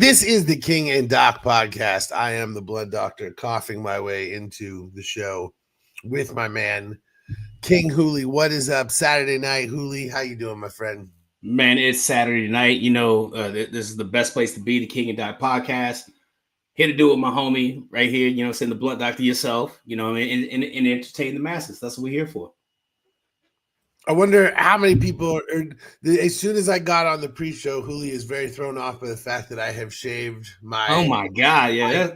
This is the King and Doc podcast. I am the Blood Doctor, coughing my way into the show with my man, King Hooley. What is up? Saturday night, Hooley. How you doing, my friend? Man, it's Saturday night. You know, this is the best place to be, the King and Doc podcast. Here to do it with my homie right here, you know, send the Blood Doctor yourself, you know, and entertain the masses. That's what we're here for. I wonder how many people as soon as I got on the pre-show, Hooley is very thrown off by the fact that I have shaved my. Oh my God! Yeah,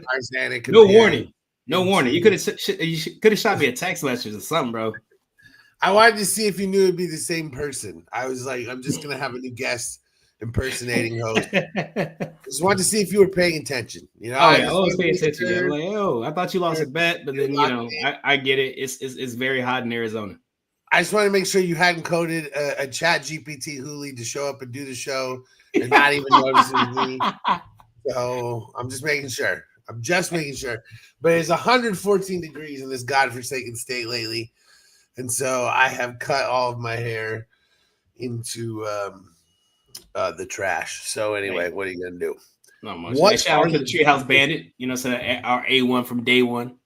no warning. No warning. You could have shot me a text message or something, bro. I wanted to see if you knew it'd be the same person. I was like, I'm just gonna have a new guest impersonating host. Just wanted to see if you were paying attention. You know, I always pay attention. Sure. Like, oh, I thought you lost a bet, but then you know, I get it. It's very hot in Arizona. I just want to make sure you hadn't coded a chat GPT Hooley to show up and do the show and not even notice it was me. So I'm just making sure. But it's 114 degrees in this godforsaken state lately. And so I have cut all of my hair into the trash. So anyway, what are you going to do? Not much. Shout out to the Treehouse Bandit. You know, so our A1 from day one.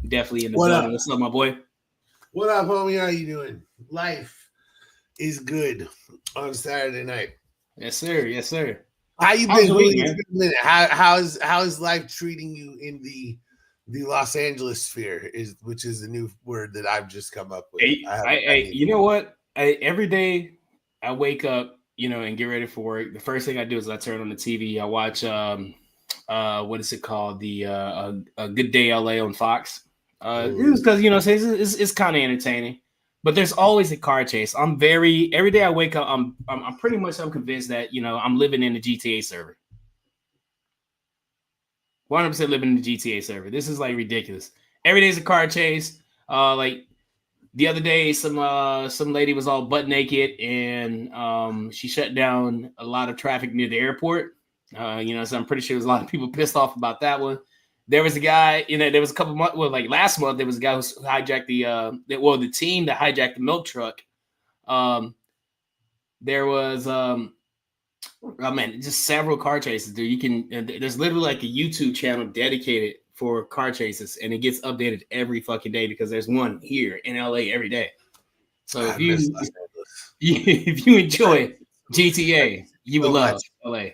Definitely in the building. What's up, my boy? What up, homie? How you doing? Life is good on Saturday night. Yes, sir. Yes, sir. How you been? It's been a minute. How is life treating you in the Los Angeles sphere? Which is the new word that I've just come up with. You know what? Every day I wake up, you know, and get ready for work. The first thing I do is I turn on the TV. I watch what is it called? The A Good Day LA on Fox. It's because, you know, it's kind of entertaining, but there's always a car chase. Every day I wake up, I'm pretty much convinced that, you know, I'm living in the GTA server. 100% living in the GTA server. This is like ridiculous. Every day is a car chase. Like the other day, some lady was all butt naked and she shut down a lot of traffic near the airport. You know, so I'm pretty sure there's a lot of people pissed off about that one. There was a guy, you know, there was a couple months, like last month, there was a guy who hijacked the team that hijacked the milk truck. There was, just several car chases, dude. There's literally like a YouTube channel dedicated for car chases, and it gets updated every fucking day because there's one here in LA every day. So if you enjoy GTA, you will love LA.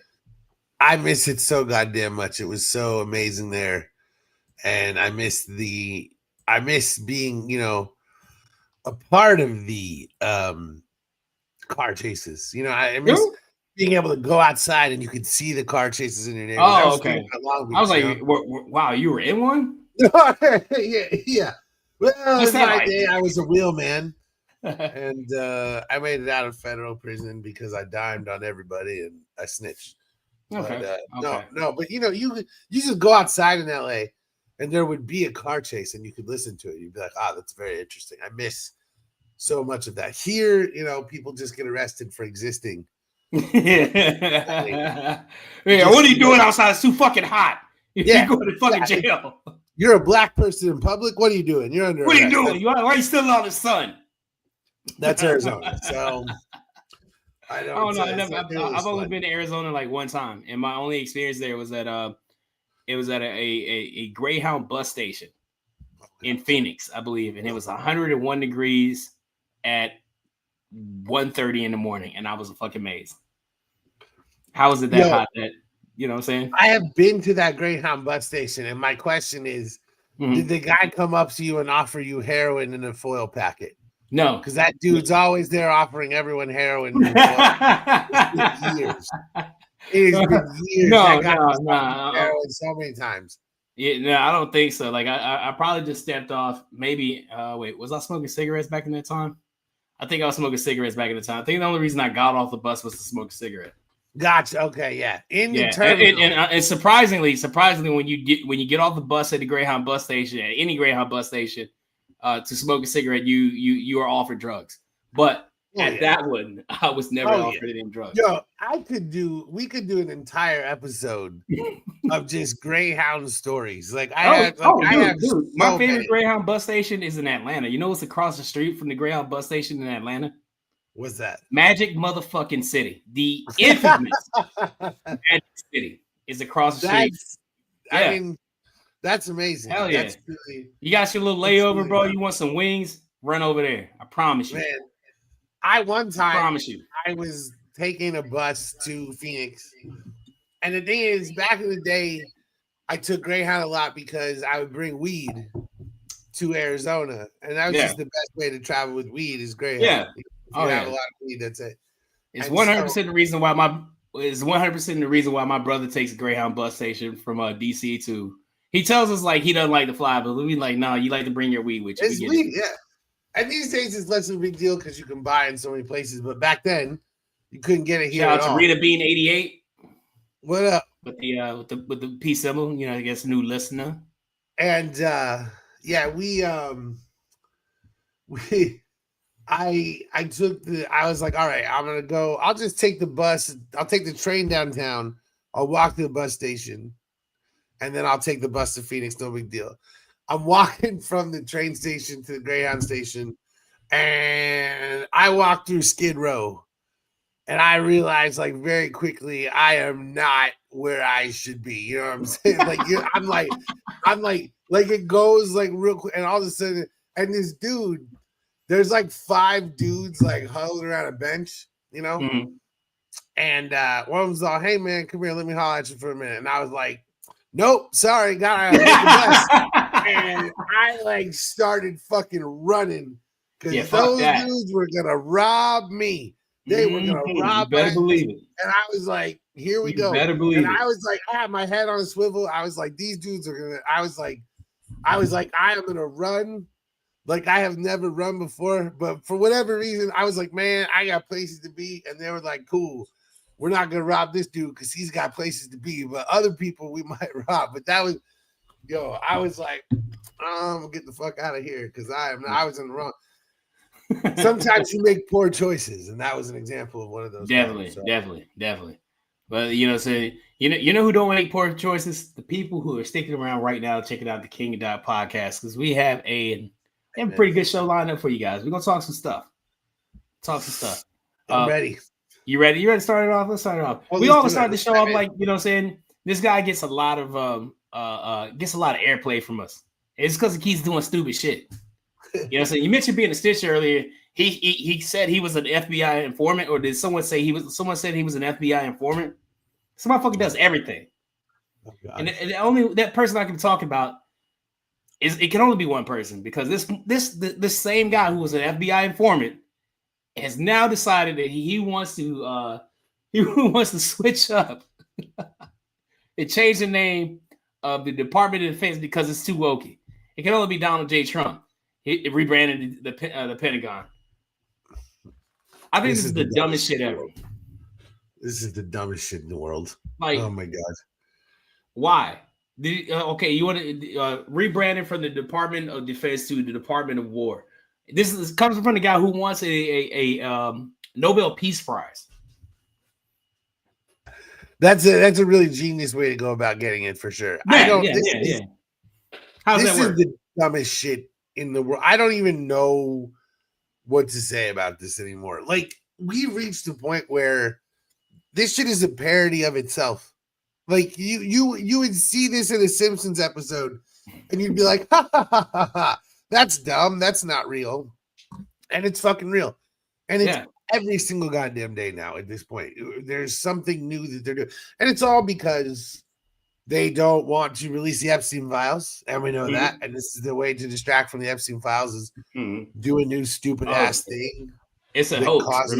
I miss it so goddamn much. It was so amazing there. And I miss being, you know, a part of the car chases. You know, I miss being able to go outside and you could see the car chases in your neighborhood. Oh, okay. I was like, wow, you were in one? yeah. Well, in my day, I was a wheelman. And I made it out of federal prison because I dimed on everybody and I snitched. Okay. No, but you know, you just go outside in LA and there would be a car chase and you could listen to it. You'd be like, that's very interesting. I miss so much of that. Here, you know, people just get arrested for existing. Yeah, what are you doing outside? It's too fucking hot. You're going to fucking jail. You're a black person in public. What are you doing? You're under What arrest. Are you doing? Why are you still out in the sun? That's Arizona. So I don't know. I've only been to Arizona like one time, and my only experience there was at a Greyhound bus station in Phoenix, I believe, and it was 101 degrees at 1:30 in the morning, and I was fucking amazed. How is it that hot? That, you know what I'm saying? I have been to that Greyhound bus station, and my question is, did the guy come up to you and offer you heroin in a foil packet? No, because that dude's always there offering everyone heroin. Years. It has been years. No. Heroin so many times. Yeah, no, I don't think so. Like I probably just stepped off. Maybe was I smoking cigarettes back in that time? I think I was smoking cigarettes back in the time. I think the only reason I got off the bus was to smoke a cigarette. Gotcha. Okay, yeah. The terminal. And surprisingly, when you get off the bus at the Greyhound bus station, at any Greyhound bus station, to smoke a cigarette, you are offered drugs. But that one, I was never offered any drugs. Yo, we could do an entire episode of just Greyhound stories. Like my favorite Greyhound bus station is in Atlanta. You know what's across the street from the Greyhound bus station in Atlanta? What's that? Magic motherfucking City. The infamous Magic City. is across the street. I mean, that's amazing. Hell yeah. That's really, you got your little layover, really, bro. You want some wings? Run over there. I promise you. Man, one time promise you. I was taking a bus to Phoenix. And the thing is, back in the day, I took Greyhound a lot because I would bring weed to Arizona. And that was just the best way to travel with weed is Greyhound. Yeah. If you have a lot of weed, that's it. It's 100% the reason why my brother takes a Greyhound bus station from DC to. He tells us like he doesn't like to fly, but we like, no, you like to bring your weed with you. It's weed, yeah. And these days it's less of a big deal because you can buy in so many places. But back then, you couldn't get it here. Shout out to Rita Bean 88. What up? With the P symbol, I guess new listener. And I was like, all right, I'm gonna go. I'll just take the bus. I'll take the train downtown. I'll walk to the bus station, and then I'll take the bus to Phoenix. No big deal. I'm walking from the train station to the Greyhound station, and I walk through Skid Row, and I realize like very quickly I am not where I should be. You know what I'm saying? Like I'm like it goes like real quick, and all of a sudden, and this dude. There's like 5 dudes like huddled around a bench, mm-hmm. And one of them's all, "Hey man, come here, let me holler at you for a minute." And I was like, "Nope, sorry, gotta take the bus." And I like started fucking running because those dudes were gonna rob me. They were gonna rob me. Better believe it. And I was like, "Here we go." Better believe and it. I was like, I had my head on a swivel. I was like, "These dudes are gonna." I was like, I am gonna run. Like I have never run before, but for whatever reason, I was like, man, I got places to be. And they were like, cool, we're not going to rob this dude because he's got places to be. But other people we might rob. But that was, I was like, I'm going to get the fuck out of here because I was in the wrong. Sometimes you make poor choices. And that was an example of one of those. Definitely. But, so, you know who don't make poor choices? The people who are sticking around right now checking out the King of Dot podcast because we have a pretty good show lined up for you guys. We're gonna talk some stuff. I'm ready. You ready? You ready to start it off? Let's start it off. We always start the show off like saying this guy gets a lot of airplay from us. It's because he keeps doing stupid shit. So you mentioned being a stitch earlier. He said he was an FBI informant, or did someone say someone said he was an FBI informant? Some motherfucker does everything. Oh, and the only that person I can talk about. It can only be one person because this same guy who was an FBI informant has now decided that he wants to switch up and change the name of the Department of Defense because it's too wokey. It can only be Donald J. Trump. It rebranded the Pentagon. I think this is the dumbest shit ever. This is the dumbest shit in the world. Like, oh my god, why? Okay, you want to rebrand from the Department of Defense to the Department of War. This comes from the guy who wants a Nobel Peace Prize. That's a really genius way to go about getting it for sure. Yeah, How's that work? This is the dumbest shit in the world. I don't even know what to say about this anymore. Like we reached the point where this shit is a parody of itself. Like you would see this in a Simpsons episode and you'd be like, ha, ha, ha, ha, ha. That's dumb. That's not real. And it's fucking real. And it's every single goddamn day now at this point. There's something new that they're doing. And it's all because they don't want to release the Epstein files. And we know that. And this is the way to distract from the Epstein files is do a new stupid ass thing. It's a hoax.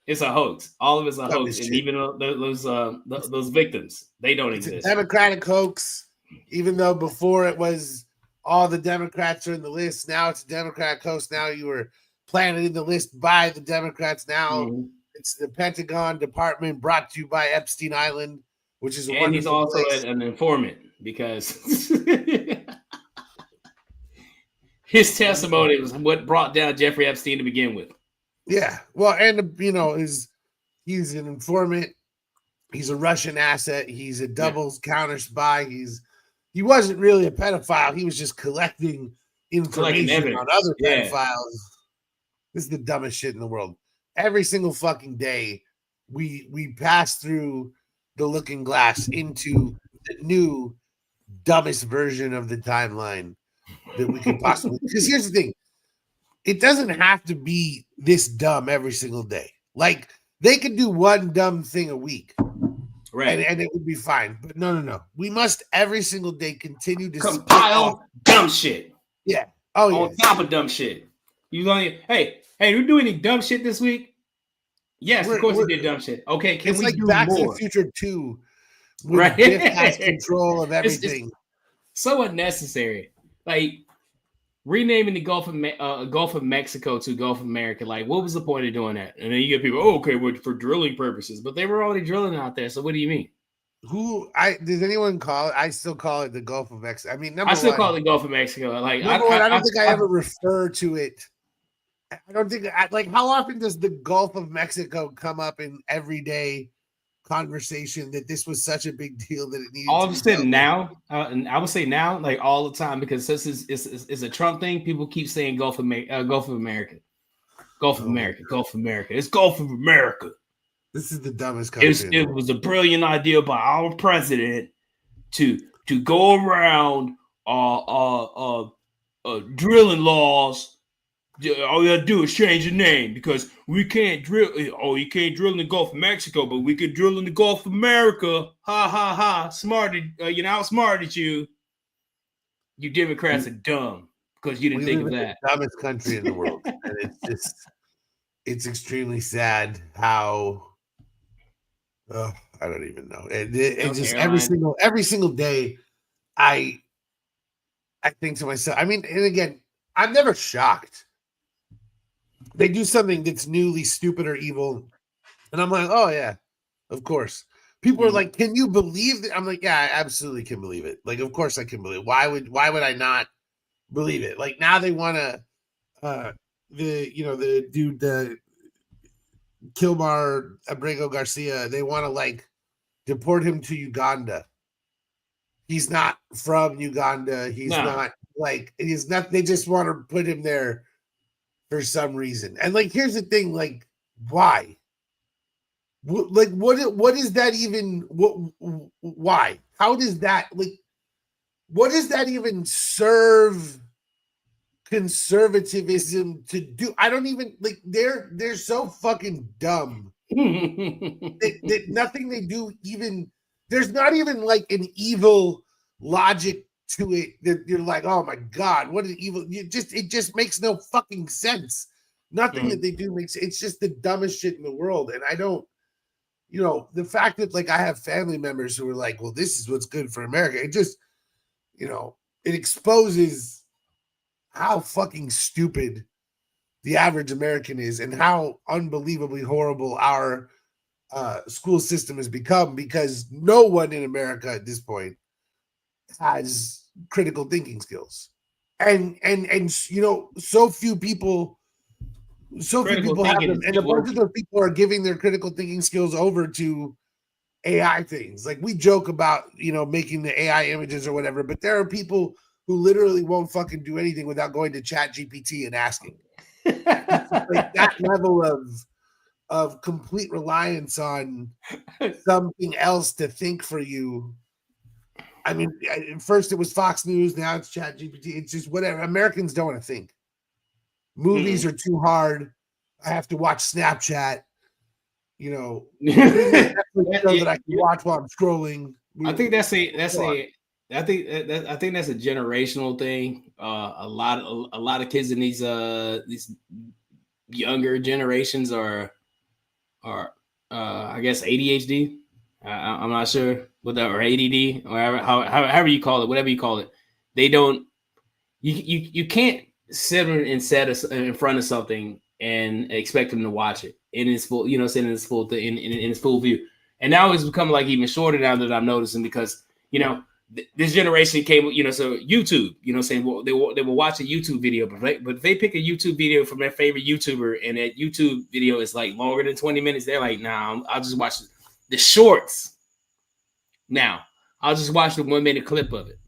It's a hoax. All of it's a hoax. And even those victims, they don't exist. A Democratic hoax, even though before it was all the Democrats are in the list. Now it's a Democratic hoax. Now you were planted in the list by the Democrats. Now it's the Pentagon department brought to you by Epstein Island, which is and he's also an informant because his testimony was what brought down Jeffrey Epstein to begin with. Yeah, well, and he's an informant. He's a Russian asset. He's a double counter spy. He wasn't really a pedophile. He was just collecting information on other pedophiles. This is the dumbest shit in the world. Every single fucking day, we pass through the looking glass into the new dumbest version of the timeline that we could possibly. Because here's the thing, it doesn't have to be this dumb every single day. Like they could do one dumb thing a week, right? And it would be fine. But no. We must every single day continue to compile dumb shit. Yeah. Oh yeah. On top of dumb shit. You going? Hey, you do any dumb shit this week? Yes, of course you did dumb shit. Okay, can we do Back more? to the Future 2. Right. Biff has control of everything. It's so unnecessary. Like renaming the Gulf of Mexico to Gulf of America. Like, what was the point of doing that? And then you get people, for drilling purposes, but they were already drilling out there. So what do you mean? Does anyone call it? I still call it the Gulf of Mexico. I mean, I still call it the Gulf of Mexico. Like, I don't think I ever refer to it. I don't think how often does the Gulf of Mexico come up in everyday conversation that this was such a big deal that it needed all of a sudden now, and I would say now, like all the time, because this is a Trump thing. People keep saying Gulf of America, Gulf of America, Gulf of America. It's Gulf of America. This is the dumbest country. It was a brilliant idea by our president to go around drilling laws. All you gotta do is change the name because we can't drill. Oh, you can't drill in the Gulf of Mexico, but we could drill in the Gulf of America. Ha ha ha! Outsmarted you. You Democrats are dumb because you didn't think of that. The dumbest country in the world, and it's extremely sad how. I don't even know. It just every single day, I think to myself. I mean, and again, I'm never shocked. They do something that's newly stupid or evil, and I'm like, oh yeah, of course. People are like, can you believe that? I'm like, yeah, I absolutely can believe it. Like, of course I can believe it. Why would I not believe it? Like now they want to, the dude, the Kilmar Abrego Garcia, they want to like deport him to Uganda. He's not from Uganda. He's not. They just want to put him there for some reason. And like, here's the thing, like, why? What is that even? Why? How does that, like, what does that even serve conservatism to do? I don't even, like, they're so fucking dumb that nothing they do even, there's not even like an evil logic to it that you're like, oh my God, what an evil, it just makes no fucking sense. Nothing that they do makes, it's just the dumbest shit in the world. And I don't, the fact that like I have family members who are like, well, this is what's good for America. It just, it exposes how fucking stupid the average American is and how unbelievably horrible our school system has become, because no one in America at this point has critical thinking skills, and so few people have them, and a bunch of those people are giving their critical thinking skills over to AI things. Like we joke about making the AI images or whatever, but there are people who literally won't fucking do anything without going to Chat GPT and asking. Like that level of complete reliance on something else to think for you. I mean, first it was Fox News, now it's Chat GPT. It's just whatever. Americans don't want to think. Movies are too hard. I have to watch Snapchat. That I can watch while I'm scrolling. I think that's a generational thing. A lot of kids in these younger generations are I guess ADHD. I'm not sure what that, or ADD, or however you call it, whatever you call it. They don't. You can't sit and set in front of something and expect them to watch it in its full, in its full in its full view. And now it's become like even shorter now that I'm noticing, because this generation came, so YouTube, saying, well, they will watch a YouTube video, but if they pick a YouTube video from their favorite YouTuber and that YouTube video is like longer than 20 minutes, they're like, nah, I'll just watch the shorts. Now I'll just watch the 1 minute clip of it.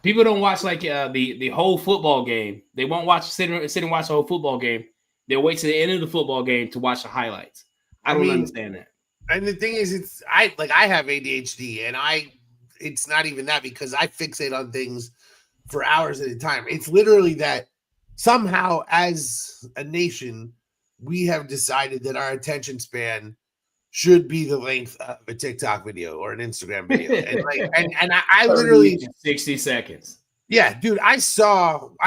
People don't watch like the whole football game. They won't sit and watch the whole football game. They'll wait to the end of the football game to watch the highlights. I don't understand that. And the thing is, I have ADHD, and it's not even that, because I fixate on things for hours at a time. It's literally that somehow, as a nation, we have decided that our attention span should be the length of a TikTok video or an Instagram video. And I literally 60 seconds. Yeah, dude, I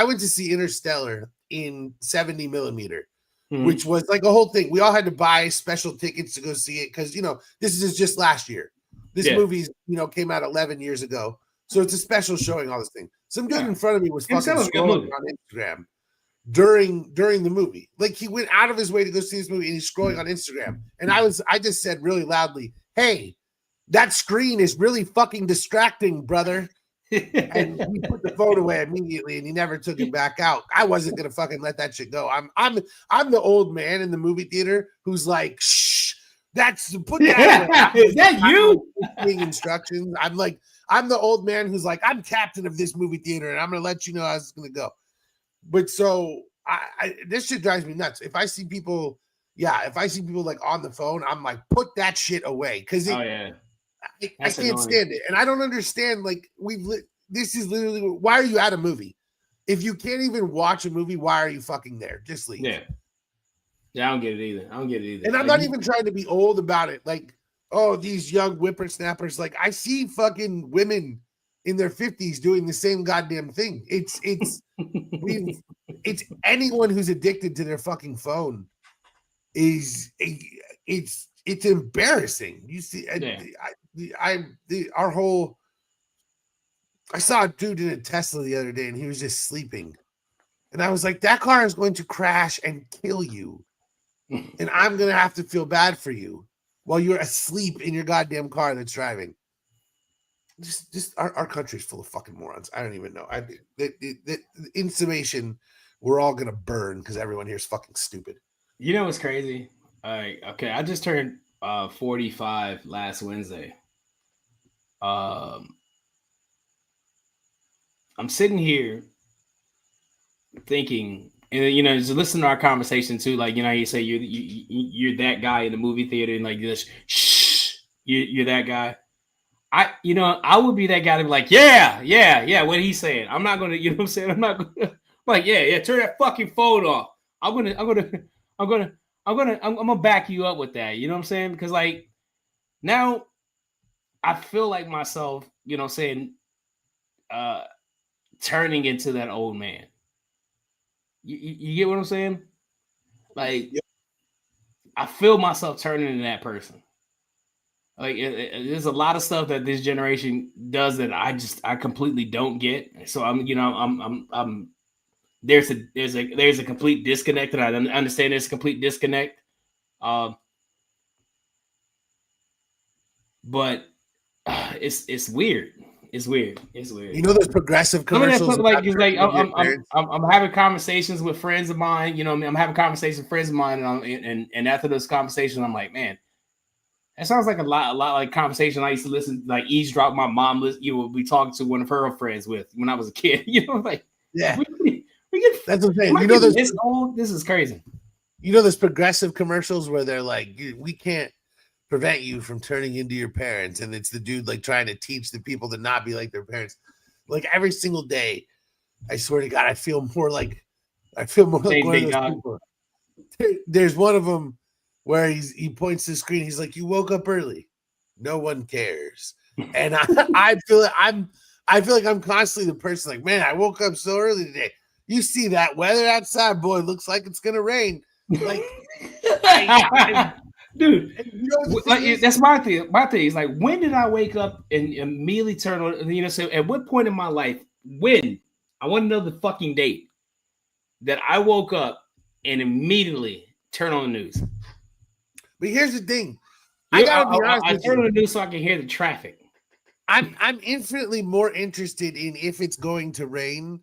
went to see Interstellar in 70 millimeter, which was like a whole thing. We all had to buy special tickets to go see it because, this is just last year. This movie's, came out 11 years ago. So it's a special showing, all this thing. Some dude in front of me was fucking scrolling on Instagram during the movie. Like, he went out of his way to go see this movie, and he's scrolling on Instagram. And I just said really loudly, "Hey, that screen is really fucking distracting, brother." And he put the phone away immediately, and he never took it back out. I wasn't gonna fucking let that shit go. I'm the old man in the movie theater who's like, "Shh, put that away." Is that you? Giving instructions. I'm the old man who's like, "I'm captain of this movie theater, and I'm gonna let you know how it's gonna go." But so this shit drives me nuts. If I see people like on the phone, I'm like, put that shit away, because I can't stand it. And I don't understand. Like, this is literally, why are you at a movie? If you can't even watch a movie, why are you fucking there? Just leave. Yeah, I don't get it either. And I'm not even trying to be old about it. Like, oh, these young whippersnappers. Like, I see fucking women in their 50s doing the same goddamn thing. It's anyone who's addicted to their fucking phone it's embarrassing. You see, I saw a dude in a Tesla the other day, and he was just sleeping, and I was like, that car is going to crash and kill you, and I'm gonna have to feel bad for you while you're asleep in your goddamn car that's driving. Just our country's full of fucking morons. I don't even know. In summation, we're all gonna burn because everyone here is fucking stupid. You know what's crazy? Okay, I just turned 45 last Wednesday. I'm sitting here thinking, and just listen to our conversation too. Like, you say you're that guy in the movie theater, and like this, shh, you're that guy. I would be that guy to be like, yeah, what he's saying. I'm not gonna, you know what I'm saying? I'm not gonna like, yeah, turn that fucking phone off. I'm gonna back you up with that. You know what I'm saying? Because like, now I feel like myself, saying, turning into that old man. You get what I'm saying? Like, I feel myself turning into that person. Like, there's a lot of stuff that this generation does that I completely don't get. So I'm there's a complete disconnect, and I understand there's a complete disconnect. But it's weird. It's weird. You know those progressive commercials? I'm having conversations with friends of mine. I'm having conversations with friends of mine, and after those conversations, I'm like, man, that sounds like a lot like conversation I used to listen, like eavesdrop. My mom would be talking to one of her friends with when I was a kid. Like, yeah, we get, that's what I'm saying. This is crazy. You know those progressive commercials where they're like, we can't prevent you from turning into your parents, and it's the dude like trying to teach the people to not be like their parents. Like, every single day, I swear to God, I feel more like one of those people. There's one of them where he points to the screen. He's like, "You woke up early. No one cares." And I feel like I'm constantly the person like, man, I woke up so early today. You see that weather outside, boy? Looks like it's gonna rain. Like, dude, that's my thing. My thing is like, when did I wake up and immediately turn on? So at what point in my life, when I want to know the fucking date that I woke up and immediately turn on the news. But here's the thing. I turn on the news so I can hear the traffic. I'm infinitely more interested in if it's going to rain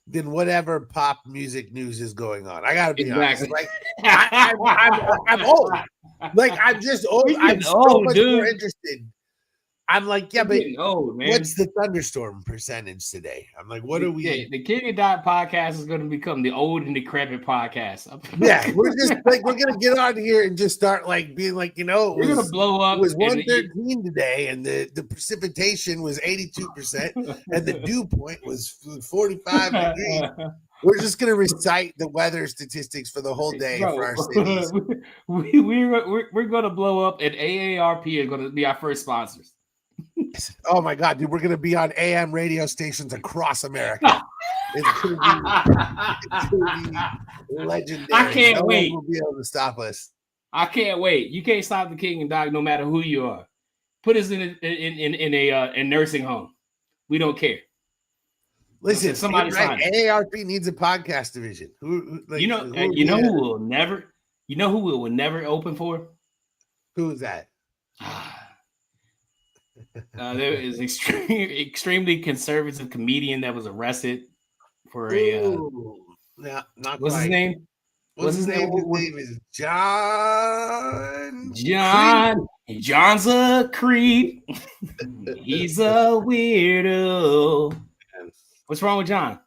than whatever pop music news is going on. I gotta be honest. Like, I'm old. Like, I'm just old. I'm so much more interested. I'm like, yeah, but old, man. what's the thunderstorm percentage today? I'm like, what are we? The King and Dot podcast is going to become the old and decrepit podcast. Yeah, we're just like we're gonna get on here and just start like being like, we're gonna blow up. It was 113 today, and the precipitation was 82%, and the dew point was 45 degrees. We're just gonna recite the weather statistics for the whole day for our cities. We're gonna blow up, and AARP is gonna be our first sponsors. Oh my god, dude, we're gonna be on AM radio stations across America. It's gonna be legendary. I can't wait. Will be able to stop us. I can't wait. You can't stop the King and Dog no matter who you are. Put us in a nursing home. We don't care. Listen, somebody AARP needs a podcast division. Who will never open for? Who is that? There is extremely conservative comedian that was arrested for not what's quite. His name? What's his name? His name is Jon. John's a creep. He's a weirdo. What's wrong with Jon?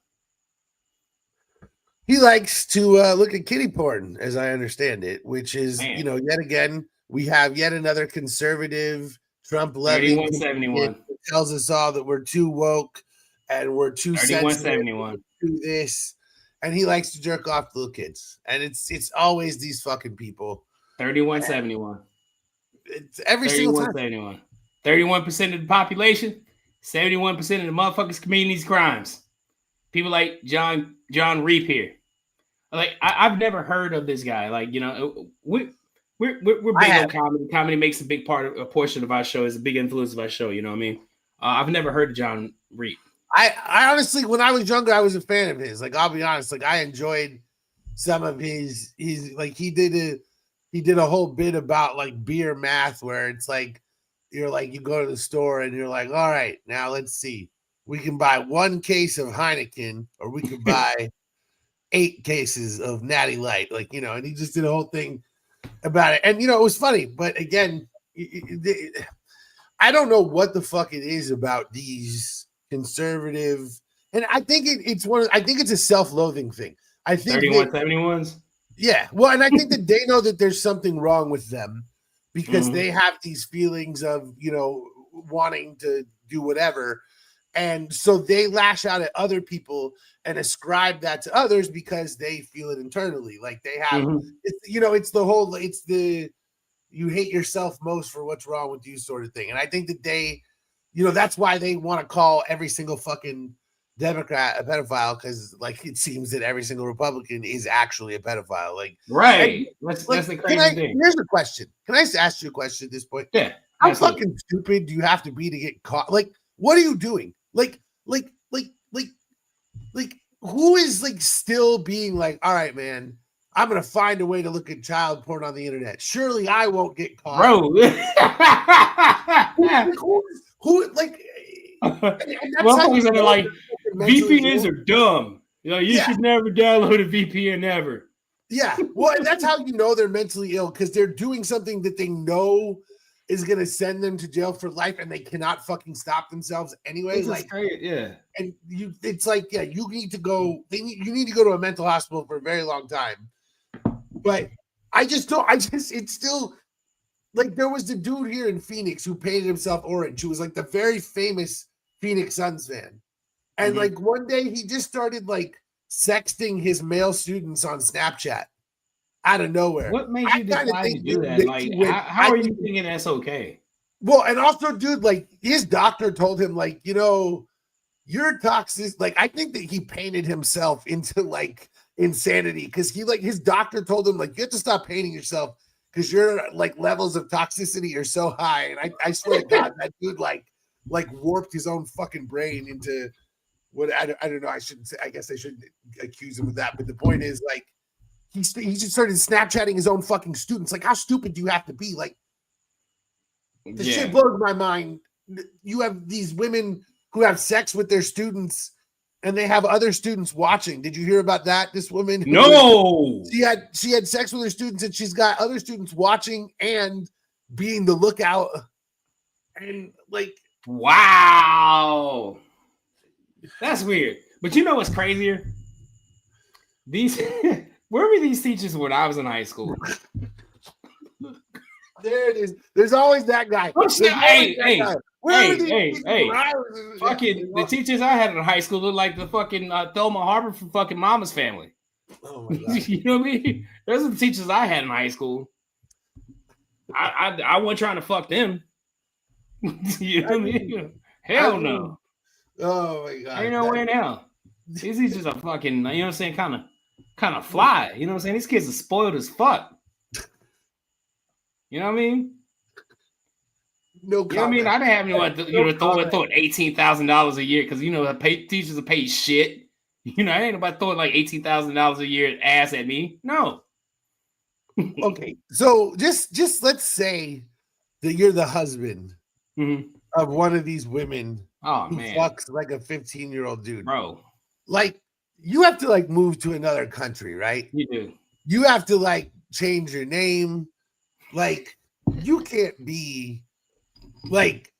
He likes to look at kitty porn, as I understand it, which is, yet again, we have yet another conservative Trump-loving 3171 tells us all that we're too woke and we're too sensitive to this. And he likes to jerk off little kids. And it's always these fucking people. 3171. It's every single time. 31% of the population, 71% of the motherfuckers committing these crimes. People like Jon Reep here. Like I've never heard of this guy. Like, we're big on comedy. Comedy makes a big a portion of our show, is a big influence of our show. You know what I mean? I've never heard of Jon Reep. I honestly, when I was younger, I was a fan of his. Like, I'll be honest, like I enjoyed some of his like he did a whole bit about like beer math, where it's like you go to the store and you're like, all right, now let's see. We can buy 1 case of Heineken, or we could buy 8 cases of Natty Light. Like, and he just did a whole thing about it. And, it was funny. But again, I don't know what the fuck it is about these conservative. And I think it's a self-loathing thing. I think 3171s. Yeah. Well, and I think that they know that there's something wrong with them because they have these feelings of, wanting to do whatever. And so they lash out at other people and ascribe that to others because they feel it internally. Like they have, it's the you hate yourself most for what's wrong with you sort of thing. And I think that they, that's why they want to call every single fucking Democrat a pedophile, because like it seems that every single Republican is actually a pedophile. Like, right. That's the crazy thing. Here's a question. Can I ask you a question at this point? Yeah. How fucking stupid do you have to be to get caught? Like, what are you doing? Like, who is like still being like, all right, man, I'm gonna find a way to look at child porn on the internet. Surely I won't get caught, bro. who like? Motherfuckers that are like, VPNs are dumb. You should never download a VPN ever. Yeah, well, and that's how you know they're mentally ill, because they're doing something that they know is going to send them to jail for life, and they cannot fucking stop themselves anyway. It's like, great, yeah. And it's like, yeah, you need to go. You need to go to a mental hospital for a very long time. But it's still like there was the dude here in Phoenix who painted himself orange, who was like the very famous Phoenix Suns fan, and like one day he just started like sexting his male students on Snapchat. Out of nowhere. What made you decide to do that? Like, how are you thinking that's okay? Well, and also, dude, like his doctor told him, like, you're toxic. Like, I think that he painted himself into like insanity, because his doctor told him, like, you have to stop painting yourself because your like levels of toxicity are so high. And I swear to God, that dude like warped his own fucking brain into what I don't know. I guess I shouldn't accuse him of that. But the point is, like, he just started Snapchatting his own fucking students. Like, how stupid do you have to be? Like, the shit blows my mind. You have these women who have sex with their students, and they have other students watching. Did you hear about that? This woman? No. She had sex with her students, and she's got other students watching and being the lookout. And like, wow, that's weird. But you know what's crazier? These where were these teachers when I was in high school? there it is. There's always that guy. Hey, Fucking the teachers I had in high school looked like the fucking Thelma Harbor from fucking Mama's Family. Oh my God. You know what I mean? Those are the teachers I had in high school. I wasn't trying to fuck them. You know what I mean? Hell no. Oh my God. Ain't no way in hell. These teachers are fucking, you know what I'm saying, kind of fly. You know what I'm saying? These kids are spoiled as fuck. You know what I mean? No comment. You know what I mean? I didn't have anyone throwing $18,000 a year because teachers are paid shit. You know, I ain't about throwing like $18,000 a year ass at me. No. Okay, so just let's say that you're the husband of one of these women who fucks like a 15-year-old dude, bro. Like, you have to like move to another country, right? You do. You have to like change your name. Like, you can't be like,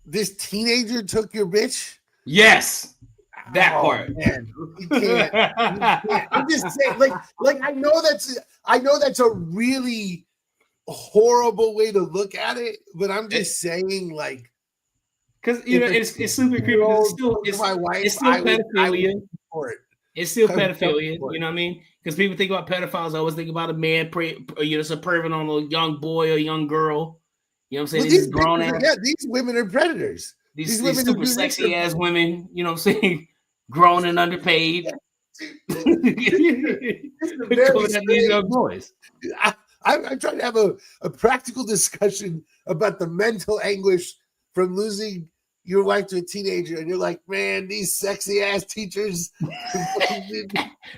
this teenager took your bitch. Yes. That part. Man. You can't. I'm just saying, like I know that's a really horrible way to look at it, but I'm just saying, like, because you know it's super creepy. It's still pedophilia. It's still pedophilia. You know what I mean? Because people think about pedophiles, I always think about a man, perving on a young boy or young girl. You know what I'm saying? These grown ass. Yeah, these women are predators. These women super sexy ass women. You know what I'm saying? Grown and underpaid. Coming at these young boys. I'm trying to have a practical discussion about the mental anguish from losing your wife to a teenager, and you're like, man, these sexy ass teachers.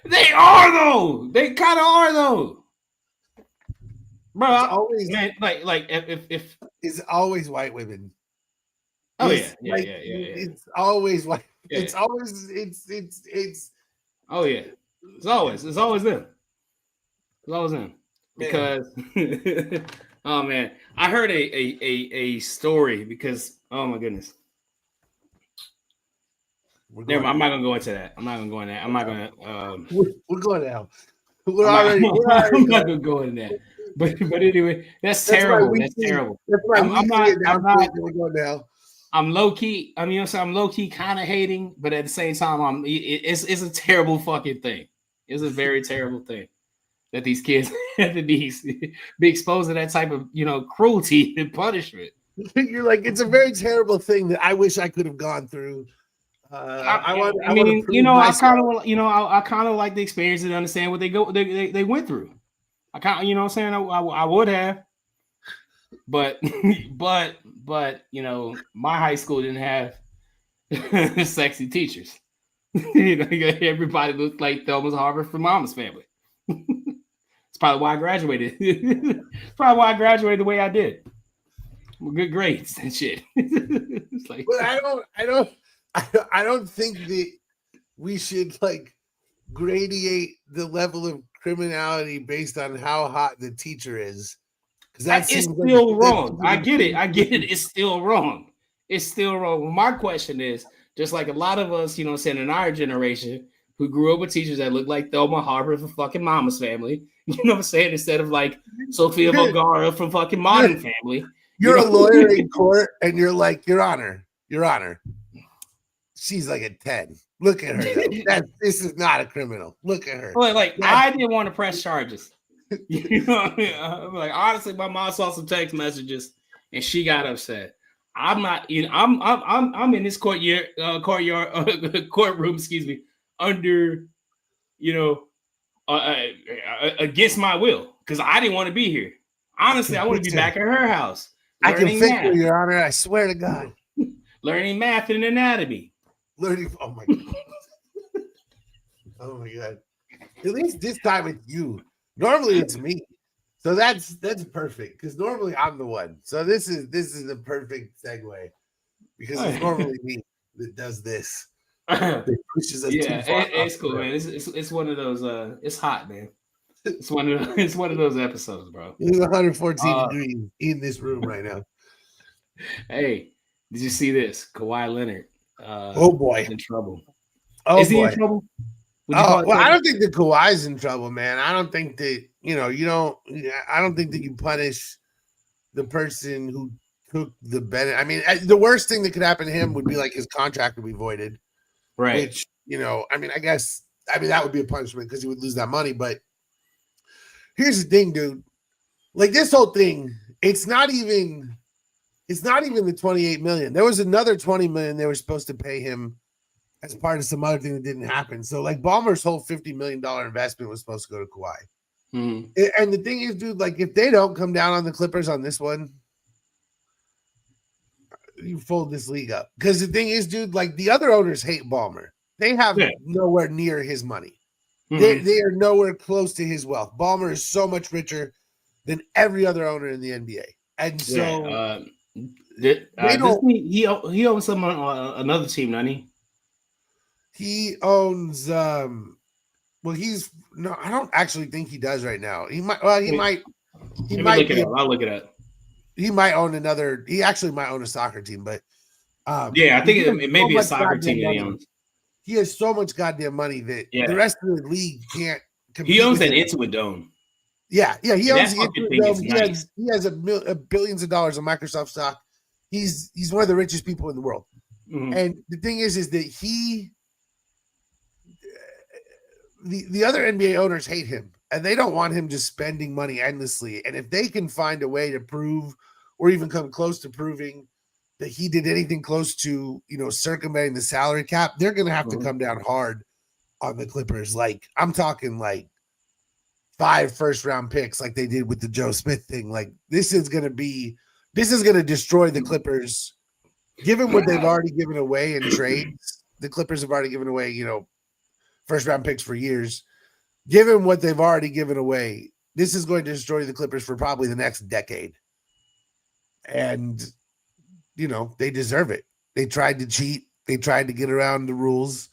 They are though. They kind of are though. Bro, always, man, like if it's always white women. Oh yeah. It's always white. Yeah. It's always oh yeah. It's always them. It's always them. Because oh man, I heard a story because oh my goodness. Never mind, I'm not gonna go into that. I'm not gonna. We're going now. I'm not gonna go into that. But anyway, that's terrible. That's terrible. That's why I'm not going now. I'm low key. I mean, I'm low key kind of hating, but at the same time, it's a terrible fucking thing. It's a very terrible thing that these kids have to be exposed to that type of cruelty and punishment. You're like, it's a very terrible thing that I wish I could have gone through. I kind of like the experience and understand what they went through. I kind of, what I'm saying, I would have, but my high school didn't have sexy teachers. Everybody looked like Thelma's Harbor from Mama's Family. It's probably why I graduated. It's probably why I graduated the way I did. Good grades and shit. It's like, but I don't think that we should like gradiate the level of criminality based on how hot the teacher is. Because it's still wrong. I get it. It's still wrong. It's still wrong. My question is, just like a lot of us, in our generation who grew up with teachers that look like Thelma Harbor from fucking Mama's Family, you know what I'm saying? Instead of like Sofia Vergara from fucking Modern Family. You're a lawyer in court and you're like, Your Honor, she's like a 10. Look at her. This is not a criminal. Look at her. I didn't want to press charges. Like, honestly, my mom saw some text messages and she got upset. I'm not, I'm in this courtroom, excuse me, under, against my will because I didn't want to be here. Honestly, I want to be back at her house. I can fix you, Your Honor. I swear to God. Learning math and anatomy. Oh my God. Oh my God. At least this time it's you. Normally it's me. So that's perfect because normally I'm the one. So this is the perfect segue because it's normally me that does this. That pushes us too far. It's cool, man. It's one of those. It's hot, man. It's one of those episodes, bro. It's 114 degrees in this room right now. Hey, did you see this? Kawhi Leonard. Oh boy. In trouble. Oh Is he in boy. trouble? Would you Oh call it well, I trouble? don't think that Kawhi's in trouble, man. I don't think that you don't. I don't think that you punish the person who took the benefit. I mean, the worst thing that could happen to him would be like his contract would be voided, Right. which I mean, that would be a punishment because he would lose that money. But here's the thing, dude. Like this whole thing, it's not even the 28 million. There was another 20 million they were supposed to pay him as part of some other thing that didn't happen. So like Ballmer's whole $50 million investment was supposed to go to Kawhi. Mm-hmm. And the thing is, dude, like if they don't come down on the Clippers on this one, you fold this league up. Because the thing is, dude, like the other owners hate Ballmer. They have nowhere near his money. Mm-hmm. They are nowhere close to his wealth. Ballmer is so much richer than every other owner in the NBA. And so he owns some another team, doesn't he? He owns well, I don't actually think he does right now. He might I'll look it up. He might own another, he actually might own a soccer team, but I think it may be a soccer team that he owns. He has so much goddamn money that the rest of the league can't compete. He owns that Intuit Dome. Yeah, he owns the Intuit Dome. He has billions of dollars of Microsoft stock. He's one of the richest people in the world. Mm-hmm. And the thing is that the other NBA owners hate him and they don't want him just spending money endlessly. And if they can find a way to prove or even come close to proving that he did anything close to, circumventing the salary cap, they're going to have to come down hard on the Clippers. Like I'm talking like 5 first-round picks like they did with the Joe Smith thing. Like this is going to destroy the Clippers. Given what they've already given away in trades, the Clippers have already given away, first-round picks for years. Given what they've already given away, this is going to destroy the Clippers for probably the next decade. And, they deserve it. They tried to cheat. They tried to get around the rules,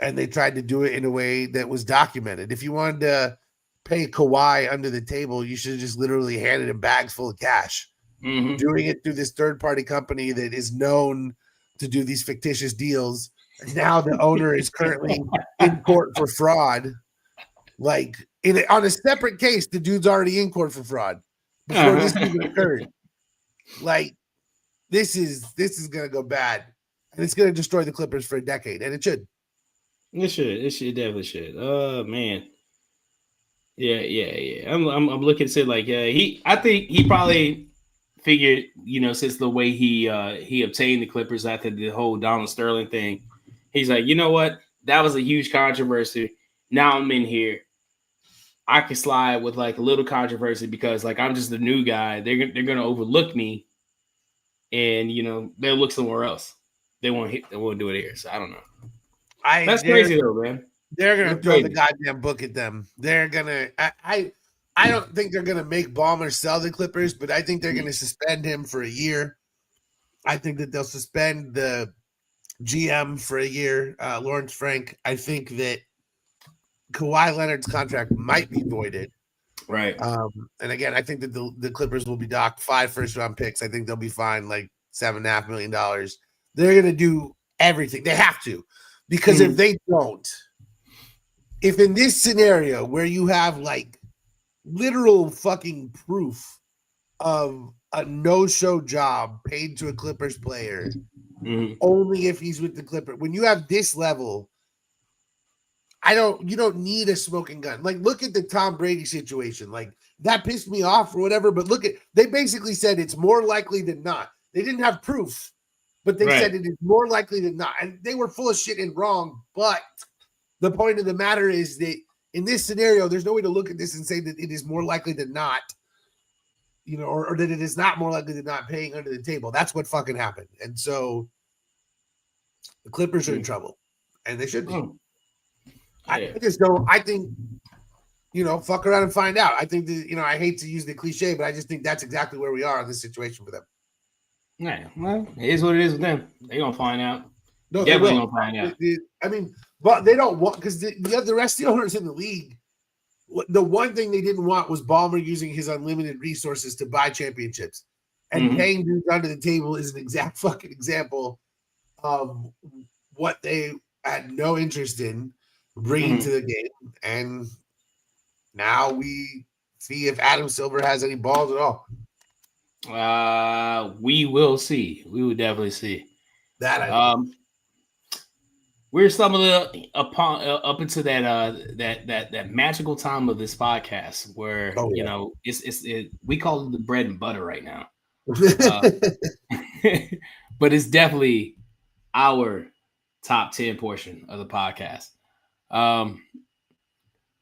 and they tried to do it in a way that was documented. If you wanted to pay Kawhi under the table, you should have just literally handed him bags full of cash. Mm-hmm. Doing it through this third-party company that is known to do these fictitious deals. And now the owner is currently in court for fraud. Like on a separate case, the dude's already in court for fraud before this even occurred. Like this is gonna go bad, and it's gonna destroy the Clippers for a decade, and it should. It should definitely should. Oh man, yeah. I'm looking to like I think he probably figured since the way he obtained the Clippers after the whole Donald Sterling thing. He's like, you know what? That was a huge controversy. Now I'm in here. I can slide with like a little controversy because like I'm just the new guy. They're gonna overlook me, and they'll look somewhere else. They won't do it here. So I don't know. That's crazy though, man. They're gonna throw the goddamn book at them. They're gonna. I don't think they're gonna make Ballmer sell the Clippers, but I think they're gonna suspend him for a year. I think that they'll suspend the GM for a year, Lawrence Frank. I think that Kahwai Leonard's contract might be voided. Right. And again, I think that the Clippers will be docked 5 first-round picks. I think they'll be fined like $7.5 million. They're going to do everything. They have to. Because if they don't, if in this scenario where you have like literal fucking proof of a no-show job paid to a Clippers player, only if he's with the Clippers. When you have this level, you don't need a smoking gun. Like, look at the Tom Brady situation. Like, that pissed me off or whatever, but they basically said it's more likely than not. They didn't have proof, but they said it is more likely than not. And they were full of shit and wrong, but the point of the matter is that in this scenario, there's no way to look at this and say that it is more likely than not, or that it is not more likely than not paying under the table. That's what fucking happened. And so the Clippers are in trouble, and they should be. I just don't. I think, fuck around and find out. I think that, I hate to use the cliche, but I just think that's exactly where we are in this situation for them. Yeah, well, it is what it is with them. They're gonna find out. No, they're gonna find out. I mean, but they don't want, because the rest of the owners in the league, the one thing they didn't want was Ballmer using his unlimited resources to buy championships. And paying dudes under the table is an exact fucking example of what they had no interest in bringing to the game. And now we see if Adam Silver has any balls at all. We will see. We will definitely see that. We're stumbling up into that magical time of this podcast where we call it the bread and butter right now, but it's definitely our top 10 portion of the podcast.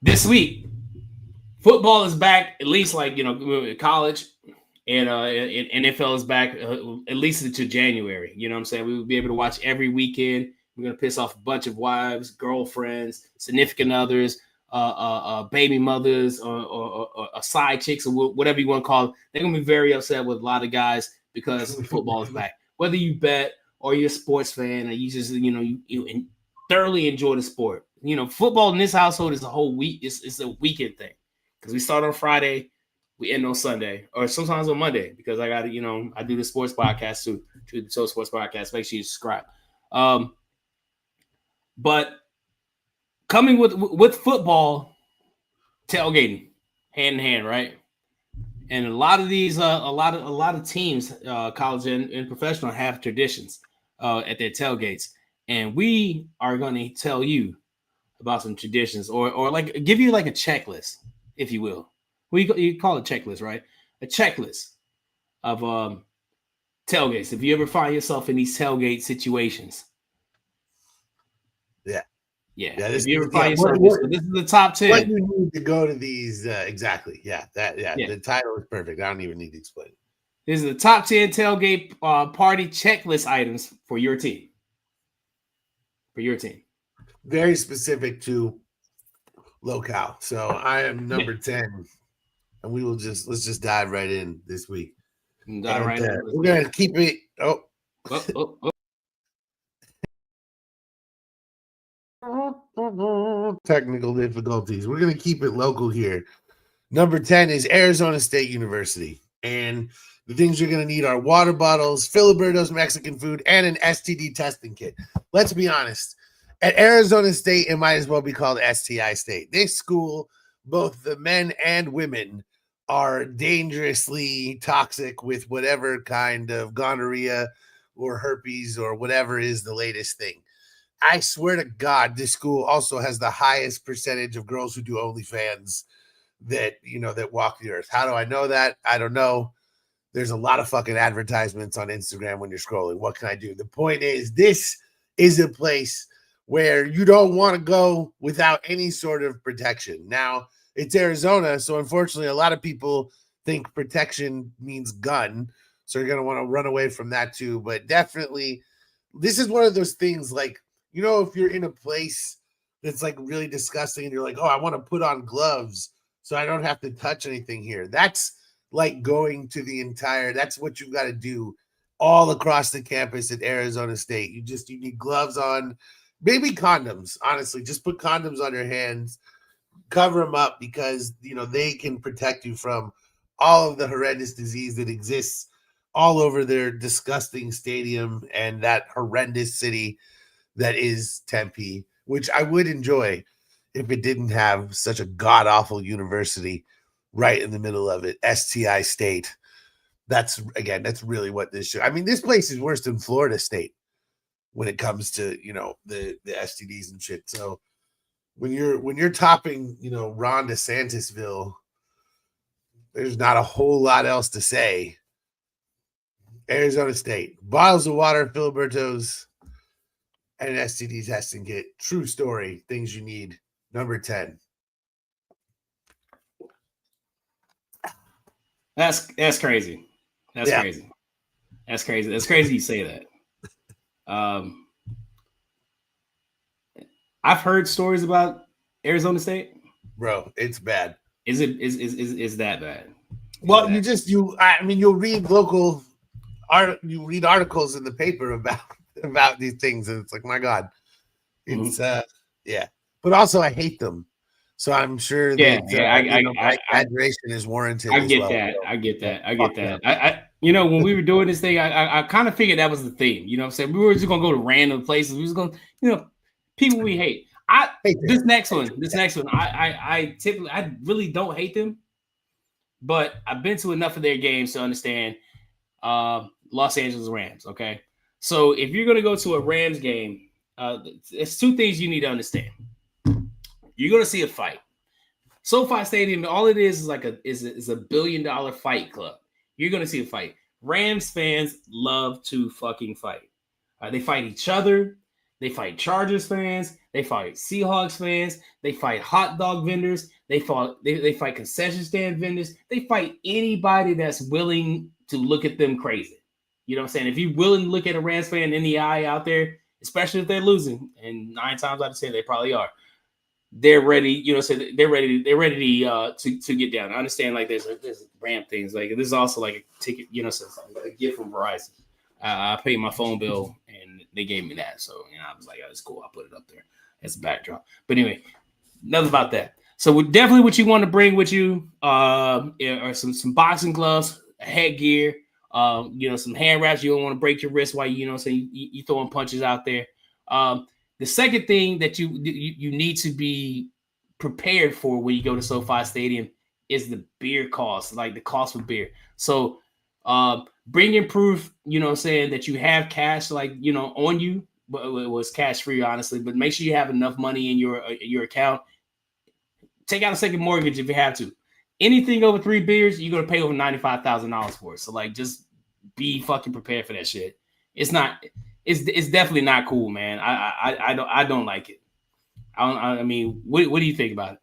This week, football is back, at least college, and NFL is back at least into January. You know what I'm saying? We will be able to watch every weekend. We're going to piss off a bunch of wives, girlfriends, significant others, baby mothers, or side chicks, or whatever you want to call them. They're going to be very upset with a lot of guys because football is back. Whether you bet or you're a sports fan or you just, you thoroughly enjoy the sport. Football in this household is a whole week. It's a weekend thing because we start on Friday, we end on Sunday, or sometimes on Monday because I got to, I do the sports podcast too, the Show Sports Podcast. Make sure you subscribe. But coming with football, tailgating hand in hand, right? And a lot of these, a lot of teams, college and professional, have traditions at their tailgates, and we are going to tell you about some traditions, or like give you like a checklist, if you will. You call it checklist, right? A checklist of tailgates. If you ever find yourself in these tailgate situations. Yeah. If you ever find yourself, this is the top 10. What you need to go to these exactly? Yeah. The title is perfect. I don't even need to explain it. This is the top 10 tailgate party checklist items for your team. Very specific to locale. So I am number 10, and let's just dive right in this week. We're gonna keep it. Technical difficulties. We're going to keep it local here. Number 10 is Arizona State University. And the things you're going to need are water bottles, Filiberto's Mexican food, and an STD testing kit. Let's be honest. At Arizona State, it might as well be called STI State. This school, both the men and women, are dangerously toxic with whatever kind of gonorrhea or herpes or whatever is the latest thing. I swear to God, this school also has the highest percentage of girls who do OnlyFans that walk the earth. How do I know that? I don't know. There's a lot of fucking advertisements on Instagram when you're scrolling. What can I do? The point is, this is a place where you don't want to go without any sort of protection. Now, it's Arizona, so unfortunately, a lot of people think protection means gun, so you're going to want to run away from that too. But definitely, this is one of those things like, if you're in a place that's like really disgusting and you're like, oh, I want to put on gloves so I don't have to touch anything here. That's like going to that's what you've got to do all across the campus at Arizona State. You need gloves on, maybe condoms. Honestly, just put condoms on your hands, cover them up because, they can protect you from all of the horrendous disease that exists all over their disgusting stadium and that horrendous city that is Tempe, which I would enjoy if it didn't have such a god-awful university right in the middle of it, STI State. That's really what this should. I mean, this place is worse than Florida State when it comes to, the STDs and shit. So when you're topping, Ron DeSantisville, there's not a whole lot else to say. Arizona State, bottles of water, Filiberto's, and an STD testing kit. True story. Things you need. Number 10. That's crazy. That's crazy. That's crazy. That's crazy you say that. I've heard stories about Arizona State. Bro, it's bad. Is that bad? Well, you'll read you read articles in the paper about these things, and it's like, my God, it's but also I hate them, so I'm sure that admiration is warranted. I get that. You know, when we were doing this thing, I kind of figured that was the theme. You know what I'm saying? We were just gonna go to random places. We was gonna, people we hate. This next one, I typically I really don't hate them, but I've been to enough of their games to understand Los Angeles Rams. Okay. So if you're gonna go to a Rams game, it's two things you need to understand. You're gonna see a fight. SoFi Stadium, all it is like a $1 billion fight club. You're gonna see a fight. Rams fans love to fucking fight. They fight each other. They fight Chargers fans. They fight Seahawks fans. They fight hot dog vendors. They fight concession stand vendors. They fight anybody that's willing to look at them crazy. You know what I'm saying? If you're willing to look at a Rams fan in the eye out there, especially if they're losing, and 9 times out of 10 they probably are, they're ready, so they're ready to get down. I understand like there's ramp things. Like this is also like a ticket, so a gift from Verizon. I paid my phone bill and they gave me that. So I was like, oh, it's cool. I'll put it up there as a backdrop. But anyway, enough about that. So definitely what you want to bring with you are some boxing gloves, headgear, some hand wraps. You don't want to break your wrist while you throwing punches out there. The second thing that you need to be prepared for when you go to SoFi Stadium is the beer cost, like the cost of beer. So bring in proof, that you have cash, on you. Well, it was cash free, honestly, but make sure you have enough money in your account. Take out a second mortgage if you have to. Anything over 3 beers, you're gonna pay over $95,000 for it. So just be fucking prepared for that shit. It's definitely not cool, man. I don't like it. I mean, what do you think about it?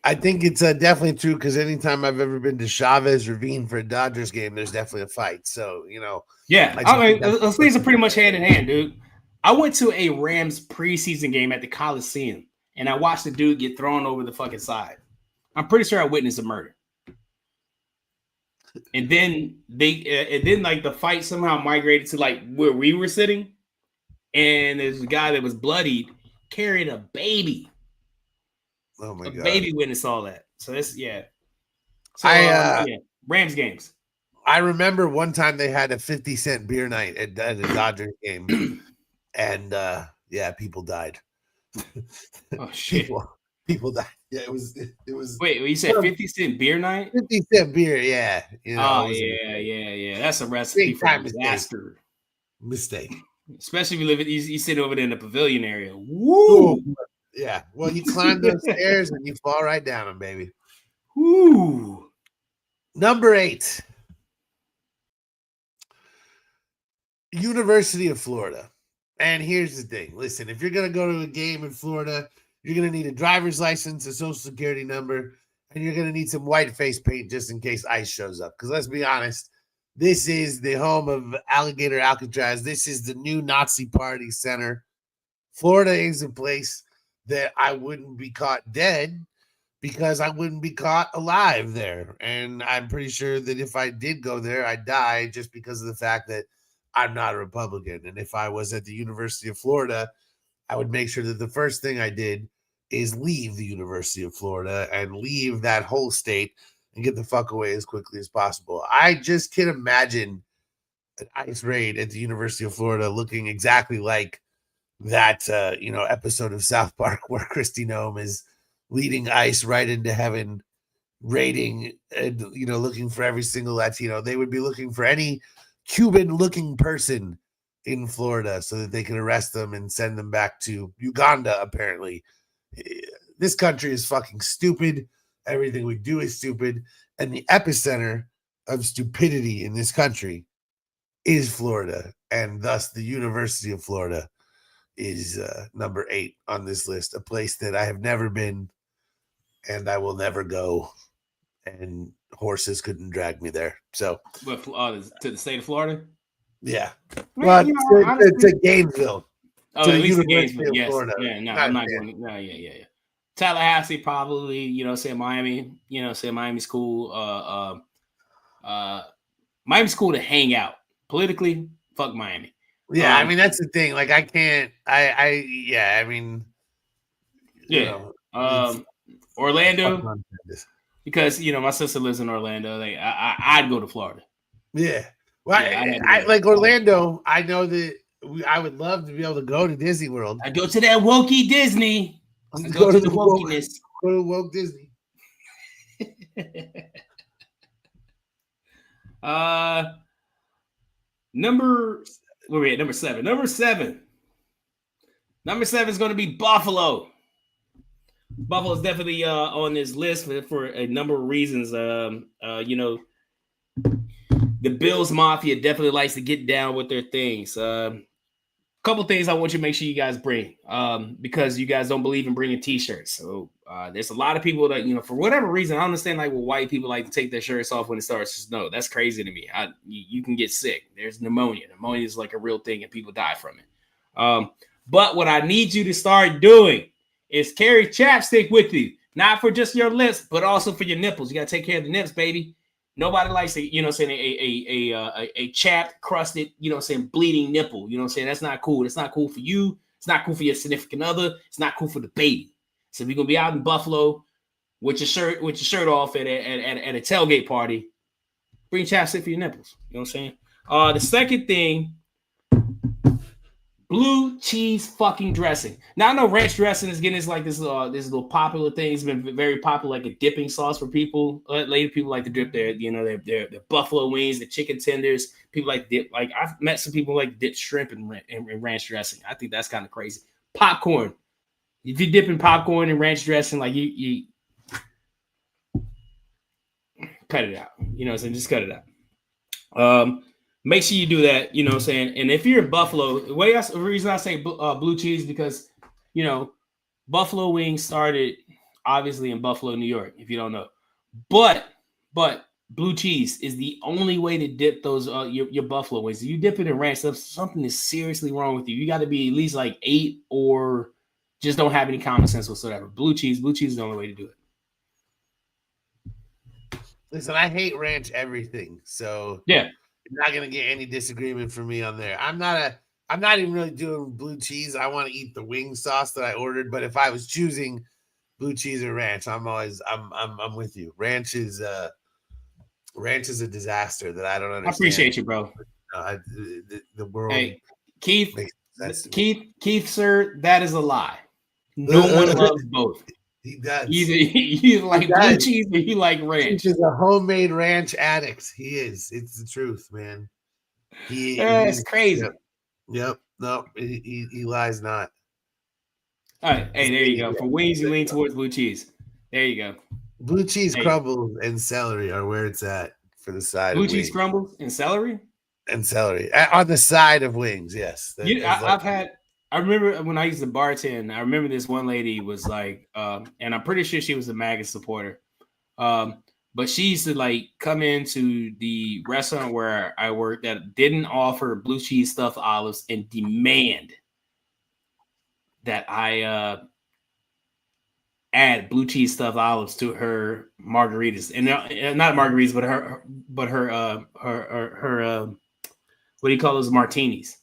I think it's definitely true because anytime I've ever been to Chavez Ravine for a Dodgers game, there's definitely a fight. So yeah. I mean, those things are pretty much hand in hand, dude. I went to a Rams preseason game at the Coliseum, and I watched the dude get thrown over the fucking side. I'm pretty sure I witnessed a murder. And then the fight somehow migrated to like where we were sitting, and there's a guy that was bloodied carrying a baby. Oh my god! A baby witnessed all that. So that's So Rams games. I remember one time they had a 50-cent beer night at a Dodgers game, and people died. Oh shit! People died. Yeah, it was. Wait, you said 50-cent beer night? 50-cent beer, yeah. Yeah. That's a recipe for disaster. Mistake. Especially if you sit over there in the pavilion area. Woo! Yeah. Well, you climb those stairs and you fall right down them, baby. Woo! Number 8. University of Florida. And here's the thing. Listen, if you're going to go to a game in Florida, you're going to need a driver's license, a social security number, and you're going to need some white face paint just in case ICE shows up. Because let's be honest, this is the home of Alligator Alcatraz. This is the new Nazi Party center. Florida is a place that I wouldn't be caught dead because I wouldn't be caught alive there. And I'm pretty sure that if I did go there, I'd die just because of the fact that I'm not a Republican. And if I was at the University of Florida, I would make sure that the first thing I did is leave the University of Florida and leave that whole state and get the fuck away as quickly as possible. I just can't imagine an ICE raid at the University of Florida looking exactly like that, episode of South Park where Kristi Noem is leading ICE right into heaven, raiding and, looking for every single Latino. They would be looking for any Cuban-looking person in Florida so that they can arrest them and send them back to Uganda, apparently. This country is fucking stupid. Everything we do is stupid. And the epicenter of stupidity in this country is Florida. And thus the University of Florida is number 8 on this list, a place that I have never been and I will never go. And horses couldn't drag me there. So, to the state of Florida? Yeah. Well, to Gainesville. Oh, at least to Gainesville, yes. Florida. Yeah, no, I'm not going. No, yeah. Tallahassee, probably. Say Miami. Say Miami's cool. Miami's cool to hang out. Politically, fuck Miami. Yeah, I mean that's the thing. Like I can't. I mean. Yeah. Orlando. because my sister lives in Orlando. Like I'd go to Florida. Yeah. Well, Yeah, I like Orlando. I know that I would love to be able to go to Disney World. I go to that wokey Disney. I go to the wokeness. Go to woke Disney. Number 7. Number 7 is going to be Buffalo. Buffalo is definitely on this list for a number of reasons. The Bills Mafia definitely likes to get down with their things. Couple things I want you to make sure you guys bring, because you guys don't believe in bringing T-shirts. So there's a lot of people that for whatever reason, I understand like white people like to take their shirts off when it starts to snow. That's crazy to me. You can get sick. There's pneumonia. Pneumonia is like a real thing, and people die from it. But what I need you to start doing is carry chapstick with you, not for just your lips, but also for your nipples. You gotta take care of the nips, baby. Nobody likes to, a chapped, crusted, bleeding nipple. That's not cool. It's not cool for you. It's not cool for your significant other. It's not cool for the baby. So if you're gonna be out in Buffalo with your shirt off at a tailgate party, bring chapstick for your nipples. You know what I'm saying? The second thing, blue cheese fucking dressing. Now I know ranch dressing is getting this little popular thing. It's been very popular, like a dipping sauce for people. Later, people like to dip their buffalo wings, the chicken tenders. People like dip. Like I've met some people like dip shrimp in ranch dressing. I think that's kind of crazy. Popcorn. If you're dipping popcorn in ranch dressing, like you cut it out. You know what I'm saying? Just cut it out. Make sure you do that, you know what I'm saying? And if you're in Buffalo, the reason I say blue cheese, because, Buffalo wings started obviously in Buffalo, New York, if you don't know. But blue cheese is the only way to dip those your Buffalo wings. If you dip it in ranch, something is seriously wrong with you. You got to be at least like 8 or just don't have any common sense whatsoever. Blue cheese is the only way to do it. Listen, I hate ranch everything, so yeah. You're not gonna get any disagreement from me on there. I'm not even really doing blue cheese. I want to eat the wing sauce that I ordered, but if I was choosing blue cheese or ranch, I'm with you. Ranch is a disaster that I don't understand. I appreciate you, bro. The world. Hey, Keith, sir, that is a lie. No one loves both. He does. You like blue cheese or you like ranch. He's a homemade ranch addict. He is. It's the truth, man. It's crazy. Yep. No, he lies not. All right. Hey, there you go. For wings, you lean towards blue cheese. There you go. Blue cheese crumbles and celery are where it's at for the side. Blue cheese crumbles and celery? And celery. On the side of wings, yes. I remember when I used to bartend, I remember this one lady was like, and I'm pretty sure she was a MAGA supporter. But she used to like come into the restaurant where I worked that didn't offer blue cheese stuffed olives and demand that I add blue cheese stuffed olives to her margaritas. And not margaritas, but her what do you call those, martinis?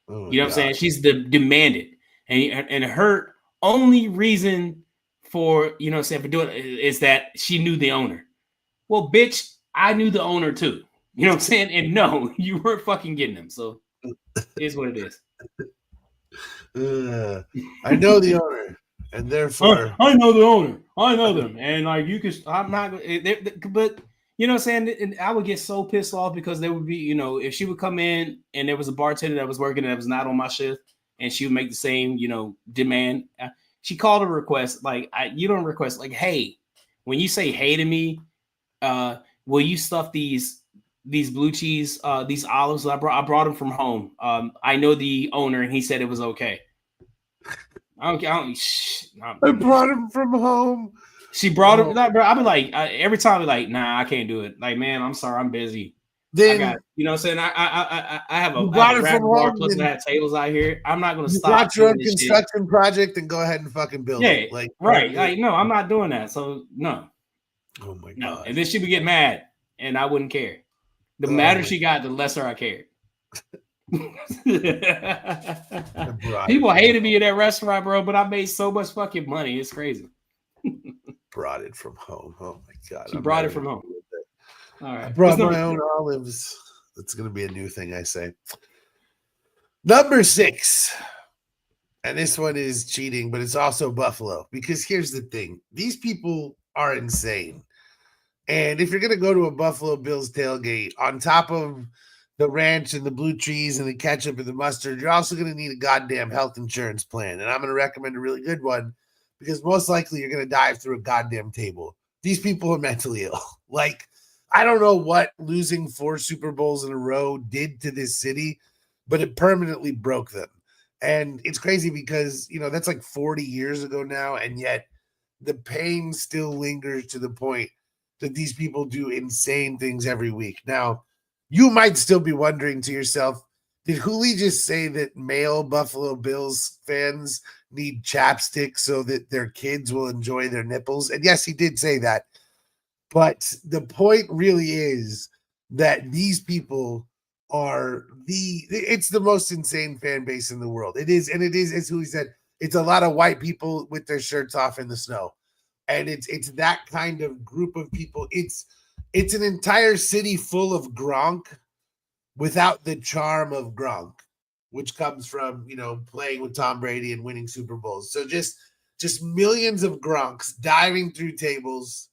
Oh, you know what I'm saying? She's demanded. And her only reason for, you know what I'm saying, for doing it is that she knew the owner. Well, bitch, I knew the owner too. You know what I'm saying? And no, you weren't fucking getting them. So it is what it is. I know the owner. And therefore I know the owner. I know them. And like I'm not, but you know what I'm saying? And I would get so pissed off because there would be, if she would come in and there was a bartender that was working that was not on my shift and she would make the same, demand. She called a request. Like, you don't request, like, hey, when you say hey to me, will you stuff these blue cheese, these olives? I brought them from home. I know the owner and he said it was okay. I brought him from home. She brought him. I'd be like, every time, I'd be like, nah, I can't do it. Like, man, I'm sorry, I'm busy. Then, I got, you know what I'm saying? I have a brought it from bar home. plus I have tables out here. I'm not going to stop. Got your own construction project and go ahead and fucking build it. Like, right. Like, no, I'm not doing that. So, no. Oh, my God. No. And then she would get mad and I wouldn't care. The madder she got, the lesser I cared. People hated me in that restaurant, bro, but I made so much fucking money. It's crazy. brought it from home. Oh my god! She brought it from home. All right. I brought my own olives. That's going to be a new thing I say. Number 6. And this one is cheating, but it's also Buffalo. Because here's the thing. These people are insane. And if you're going to go to a Buffalo Bills tailgate, on top of the ranch and the blue cheese and the ketchup and the mustard, you're also going to need a goddamn health insurance plan. And I'm going to recommend a really good one because most likely you're going to dive through a goddamn table. These people are mentally ill. Like, I don't know what losing 4 Super Bowls in a row did to this city, but it permanently broke them. And it's crazy because, that's like 40 years ago now, and yet the pain still lingers to the point that these people do insane things every week. Now, you might still be wondering to yourself, did Hooli just say that male Buffalo Bills fans need chapstick so that their kids will enjoy their nipples? And yes, he did say that. But the point really is that these people are it's the most insane fan base in the world. It is, as Hooli said, it's a lot of white people with their shirts off in the snow. And it's that kind of group of people. It's an entire city full of Gronk without the charm of Gronk, which comes from, playing with Tom Brady and winning Super Bowls. So just millions of Gronks diving through tables.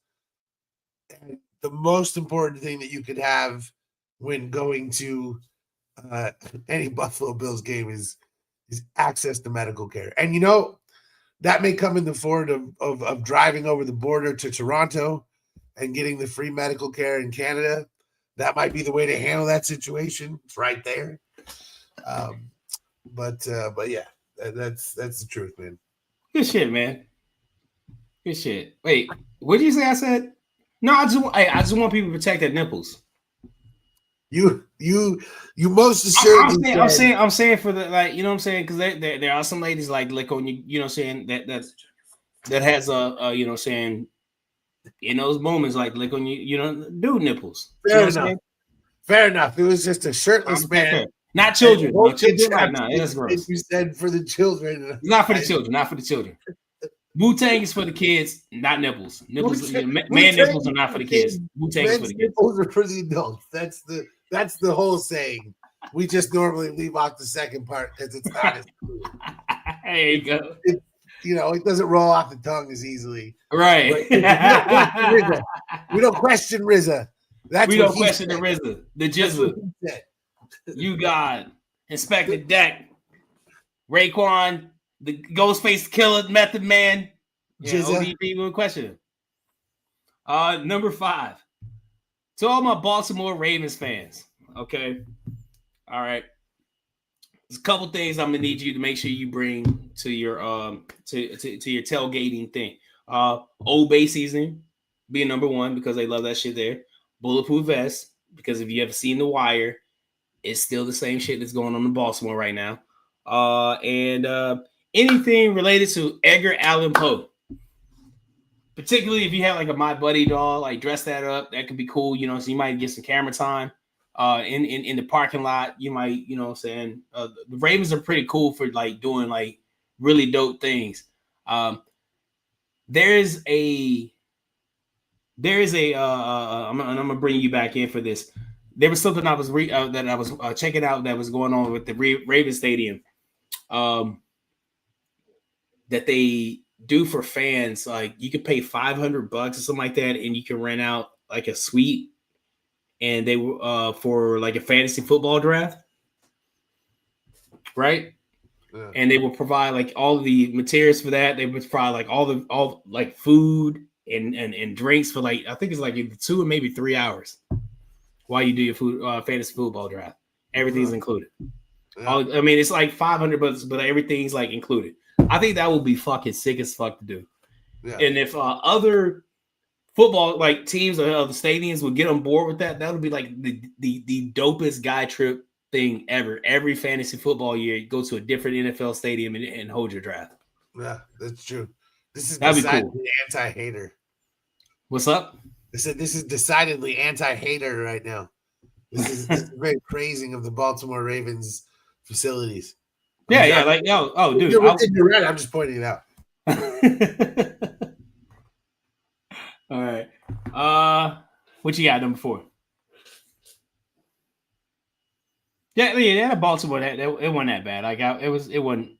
And the most important thing that you could have when going to any Buffalo Bills game is access to medical care. And, that may come in the form of driving over the border to Toronto and getting the free medical care in Canada. That might be the way to handle that situation. It's right there. But yeah, that's the truth, man. Good shit, man. Good shit. Wait, what did you say? I said no. I just want people to protect their nipples. You most assuredly. I'm saying for the you know what I'm saying, because there are some ladies like lick on you. You know what I'm saying that has a you know what I'm saying, in those moments like lick on you dude nipples. Fair enough. It was just a shirtless man. Not children. No, children right now. That's gross. You said for the children. It's not for the children. Not for the children. Wu-Tang is for the kids, not nipples. Nipples, man nipples are not for the kids. Wu-Tang is for the kids. Nipples are for the adults. That's the whole saying. We just normally leave out the second part because it's not as cool. There you go. It doesn't roll off the tongue as easily. Right. We don't question RZA. We don't question the RZA. The Jizza. You got Inspector Deck, Raekwon, the Ghostface Killer, Method Man. Yeah, ODB will question him. Number 5. To all my Baltimore Ravens fans, okay? All right. There's a couple things I'm gonna need you to make sure you bring to your to your tailgating thing. Old Bay seasoning being number 1 because they love that shit there. Bulletproof vest, because if you ever seen The Wire, it's still the same shit that's going on in Baltimore right now. And anything related to Edgar Allan Poe. Particularly if you have like a My Buddy doll, like dress that up, that could be cool, so you might get some camera time in the parking lot. You might, what I'm saying, the Ravens are pretty cool for like doing like really dope things. There's a I'm gonna bring you back in for this. There was something I was checking out that was going on with the Ravens Stadium, that they do for fans. Like you could pay $500 or something like that, and you can rent out like a suite, and they for like a fantasy football draft, right? Yeah. And they will provide like all of the materials for that. They would provide like all like food and drinks for like, I think it's like 2 or maybe 3 hours while you do your fantasy football draft. Everything's included. Yeah. I mean, it's like $500, but everything's like included. I think that would be fucking sick as fuck to do. Yeah. And if other football like teams or other stadiums would get on board with that, that would be like the dopest guy trip thing ever. Every fantasy football year, you go to a different NFL stadium and hold your draft. Yeah, that's true. This is That'd decidedly be cool. Anti-hater. What's up? I said this is decidedly anti-hater right now. This is very praising of the Baltimore Ravens facilities. Yeah, like dude. You're right. I'm just pointing it out. All right. What you got, number 4? Yeah, that Baltimore, it wasn't that bad. Like, it wasn't,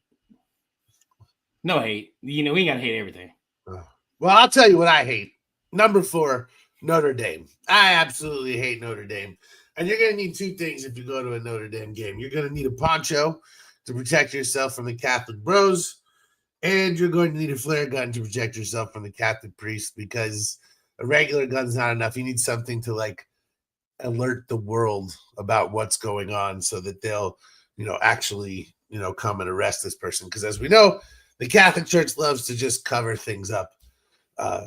no hate. You know, we ain't got to hate everything. Well, I'll tell you what I hate. Number 4, Notre Dame. I absolutely hate Notre Dame. And you're going to need 2 things if you go to a Notre Dame game. You're going to need a poncho to protect yourself from the Catholic bros, and you're going to need a flare gun to protect yourself from the Catholic priests, because a regular gun's not enough. You need something to like alert the world about what's going on so that they'll, actually, come and arrest this person. Because as we know, the Catholic Church loves to just cover things up,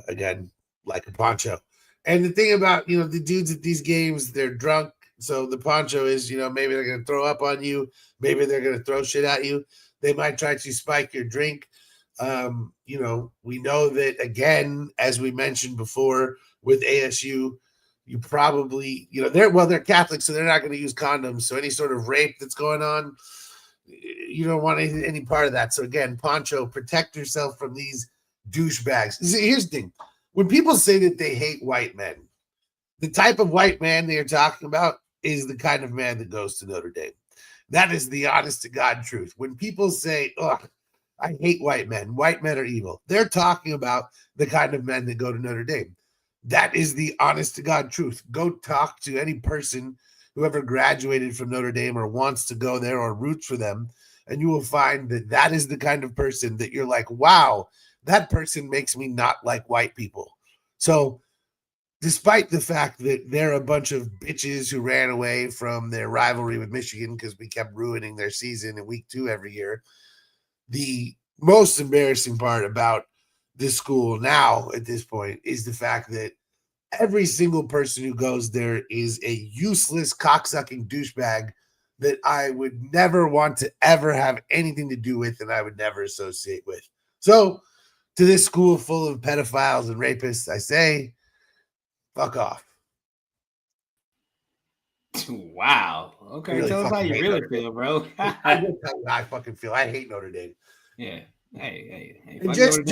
again, like a poncho. And the thing about, the dudes at these games, they're drunk. So the poncho is, maybe they're going to throw up on you. Maybe they're going to throw shit at you. They might try to spike your drink. We know that, again, as we mentioned before with ASU, you probably, they're Catholic, so they're not going to use condoms. So any sort of rape that's going on, you don't want any part of that. So again, poncho, protect yourself from these douchebags. See, here's the thing. When people say that they hate white men, the type of white man they are talking about is the kind of man that goes to Notre Dame. That is the honest to God truth. When people say, "Oh, I hate white men are evil," they're talking about the kind of men that go to Notre Dame. That is the honest to God truth. Go talk to any person who ever graduated from Notre Dame or wants to go there or roots for them, and you will find that that is the kind of person that you're like, wow, that person makes me not like white people. So despite the fact that they're a bunch of bitches who ran away from their rivalry with Michigan because we kept ruining their season in week 2 every year, the most embarrassing part about this school now at this point is the fact that every single person who goes there is a useless cocksucking douchebag that I would never want to ever have anything to do with and I would never associate with. So to this school full of pedophiles and rapists, I say, fuck off. Wow. Okay, really tell us how you really feel, bro. I will tell you how I fucking feel. I hate Notre Dame. Yeah. Hey. And just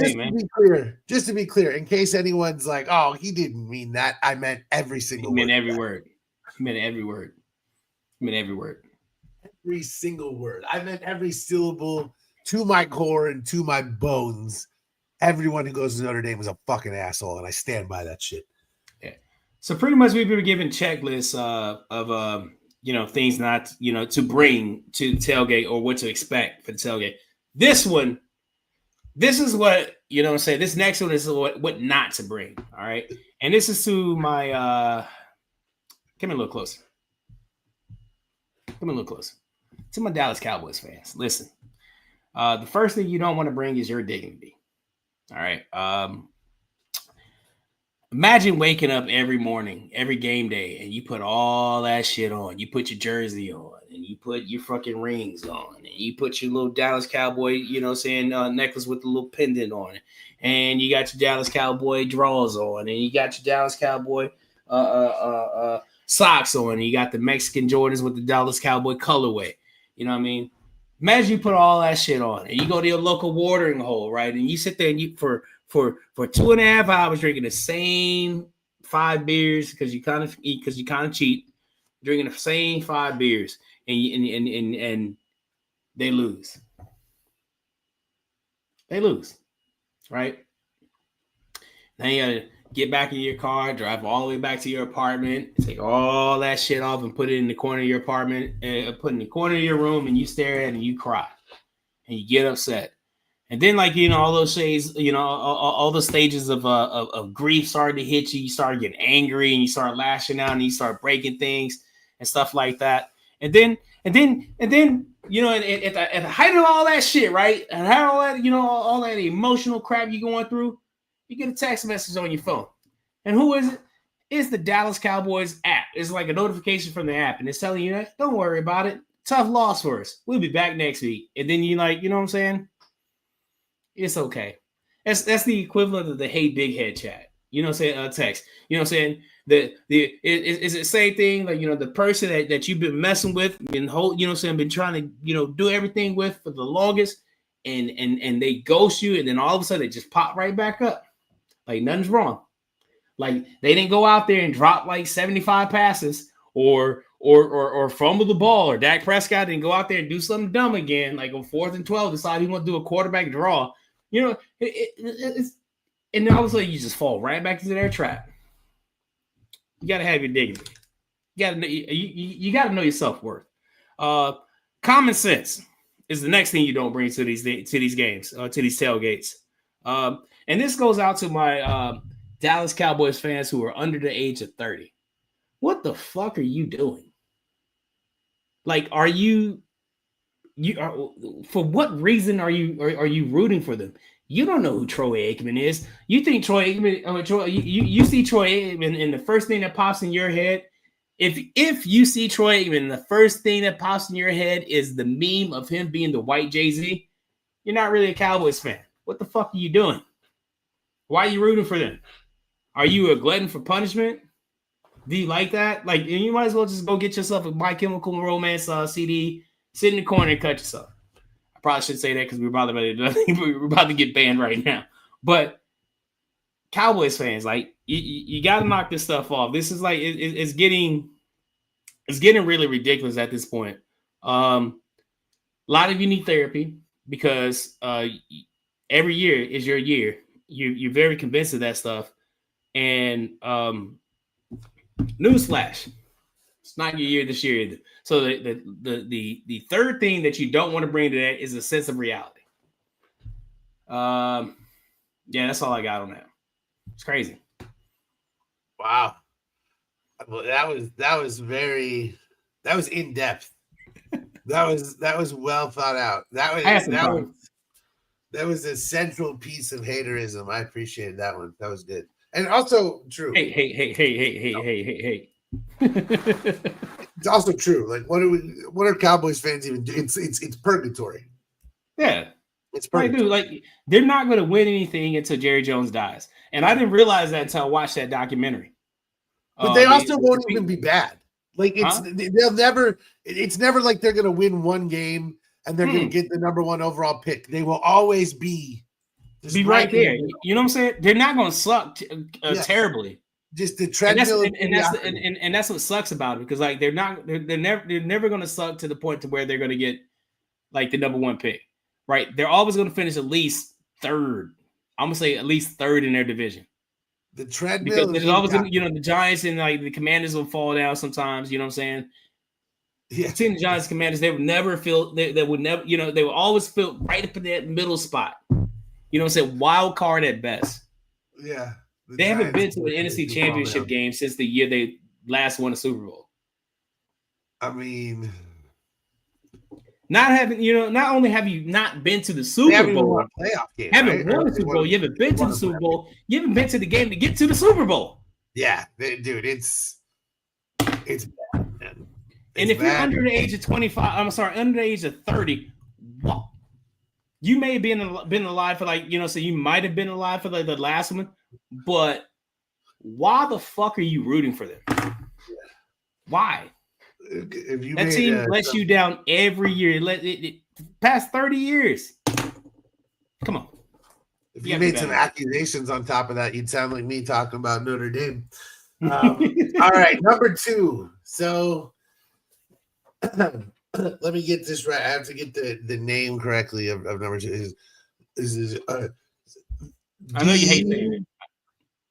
to be clear, in case anyone's like, "Oh, he didn't mean that," I meant every single word. He meant every word. He meant every word. Every single word. I meant every syllable to my core and to my bones. Everyone who goes to Notre Dame is a fucking asshole, and I stand by that shit. Yeah. So pretty much we've been given checklists of things not to bring to the tailgate or what to expect for the tailgate. This is what, I'm saying. This next one is what not to bring. All right. And this is to my, come a little closer. To my Dallas Cowboys fans. Listen, the first thing you don't want to bring is your dignity. All right. Imagine waking up every morning, every game day, and you put all that shit on. You put your jersey on, and you put your fucking rings on, and you put your little Dallas Cowboy, necklace with the little pendant on it, and you got your Dallas Cowboy drawers on, and you got your Dallas Cowboy socks on, and you got the Mexican Jordans with the Dallas Cowboy colorway. You know what I mean? Imagine you put all that shit on, and you go to your local watering hole, right? And you sit there and you for 2.5 hours drinking the same 5 beers because you kind of cheat, drinking the same 5 beers, and they lose. Right? Now you gotta get back in your car, drive all the way back to your apartment, take all that shit off and put it in the corner of your apartment, put it in the corner of your room, and you stare at it and you cry and you get upset. And then, all those shades, all the stages of grief started to hit you. You start getting angry and you start lashing out and you start breaking things and stuff like that. And then, at the height of all that shit, right? And how all that, all that emotional crap you're going through, you get a text message on your phone. And who is it? It's the Dallas Cowboys app. It's like a notification from the app, and it's telling you that, don't worry about it. Tough loss for us. We'll be back next week. And then you what I'm saying? It's okay. That's the equivalent of the "Hey Big Head" chat. Text. It's the same thing. The person that you've been messing with, been trying to do everything with for the longest, and they ghost you, and then all of a sudden they just pop right back up, like nothing's wrong. Like they didn't go out there and drop like 75 passes or fumble the ball, or Dak Prescott didn't go out there and do something dumb again, like on 4th and 12, decide he want to do a quarterback draw. You know, it's and all of a sudden you just fall right back into their trap. You gotta have your dignity. You gotta know your self-worth. Common sense is the next thing you don't bring to these games, to these tailgates. And this goes out to my Dallas Cowboys fans who are under the age of 30. What the fuck are you doing? Like, are you for what reason are you rooting for them? You don't know who Troy Aikman is. You think Troy Aikman, you see Troy Aikman, and the first thing that pops in your head, if you see Troy Aikman, the first thing that pops in your head is the meme of him being the white Jay-Z, you're not really a Cowboys fan. What the fuck are you doing? Why are you rooting for them? Are you a glutton for punishment? Do you like that? Like, you might as well just go get yourself a My Chemical Romance CD, sit in the corner and cut yourself. I probably should say that because we're about to get banned right now. But Cowboys fans, like, you got to knock this stuff off. This is like it's getting really ridiculous at this point. A lot of you need therapy because every year is your year. You're very convinced of that stuff, and newsflash, it's not your year this year either. So the third thing that you don't want to bring to that is a sense of reality. Yeah, that's all I got on that. It's crazy. Wow. Well, that was in depth. that was well thought out. That was a central piece of haterism. I appreciated that one. That was good. And also true. Hey. It's also true. Like, what are Cowboys fans even do? It's purgatory. Yeah. It's purgatory. Like, they're not going to win anything until Jerry Jones dies. And I didn't realize that until I watched that documentary. But they also won't even be bad. Like, they'll never. It's never like they're going to win one game and they're going to get the number 1 overall pick. They will always be right there. You know what I'm saying? They're not going to suck terribly. Just the treadmill, and that's what sucks about it, because like they're never going to suck to the point to where they're going to get like the number 1 pick, right? They're always going to finish at least 3rd. I'm gonna say at least 3rd in their division. The treadmill, because there's always the Giants and like the Commanders will fall down sometimes. You know what I'm saying? Yeah, between the Giants and Commanders, they would never feel they would never, they would always feel right up in that middle spot. You know what I'm saying? Wild card at best. Yeah. They haven't been to an NFC Championship game since the year they last won a Super Bowl. I mean, not only have you not been to the Super Bowl, playoff game, haven't won the Super Bowl, you haven't been to the Super Bowl, you haven't been to the game to get to the Super Bowl. Yeah, dude, it's bad, man. And if you're under the age of 25, under the age of 30, what? You may have been alive for so you might have been alive for like the last one, but why the fuck are you rooting for them? Yeah. Why? That team lets you down every year. Past 30 years. Come on. If you made some accusations on top of that, you'd sound like me talking about Notre Dame. All right, number 2. So let me get this right. I have to get the name correctly of number 2. I know you hate saying it.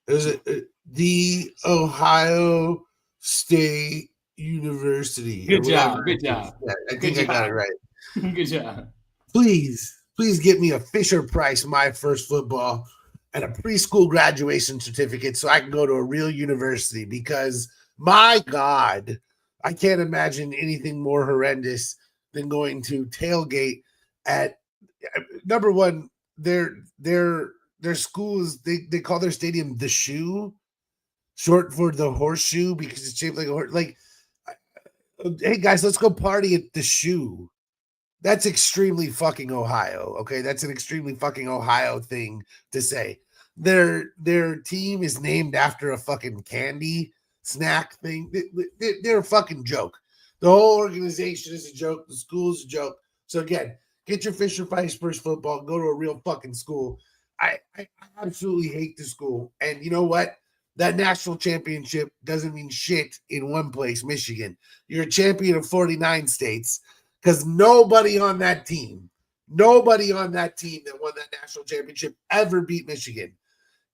Is it the Ohio State University? Good job. Good job. Yeah, I think I got it right. Good job. Please get me a Fisher Price My First Football and a preschool graduation certificate so I can go to a real university, because my God, I can't imagine anything more horrendous than going to tailgate at number 1. Their schools, they call their stadium the Shoe, short for the Horseshoe, because it's shaped like a horse. Like, hey guys, let's go party at the Shoe. That's extremely fucking Ohio. Okay, that's an extremely fucking Ohio thing to say. Their team is named after a fucking candy snack thing. They're a fucking joke. The whole organization is a joke. The school is a joke. So again, get your Fisher Price First Football. Go to a real fucking school. I absolutely hate the school. And you know what? that national championship doesn't mean shit in one place, Michigan. You're a champion of 49 states because nobody on that team that won that national championship ever beat Michigan.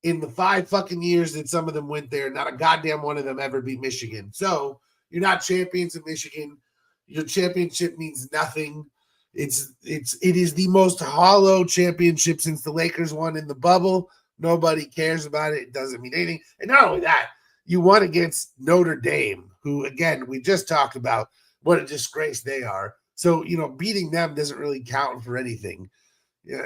In the 5 fucking years that some of them went there, not a goddamn one of them ever beat Michigan. So you're not champions of Michigan. Your championship means nothing. It is the most hollow championship since the Lakers won in the bubble. Nobody cares about it. It doesn't mean anything. And not only that, you won against Notre Dame, who, again, we just talked about what a disgrace they are. So, beating them doesn't really count for anything. Yeah,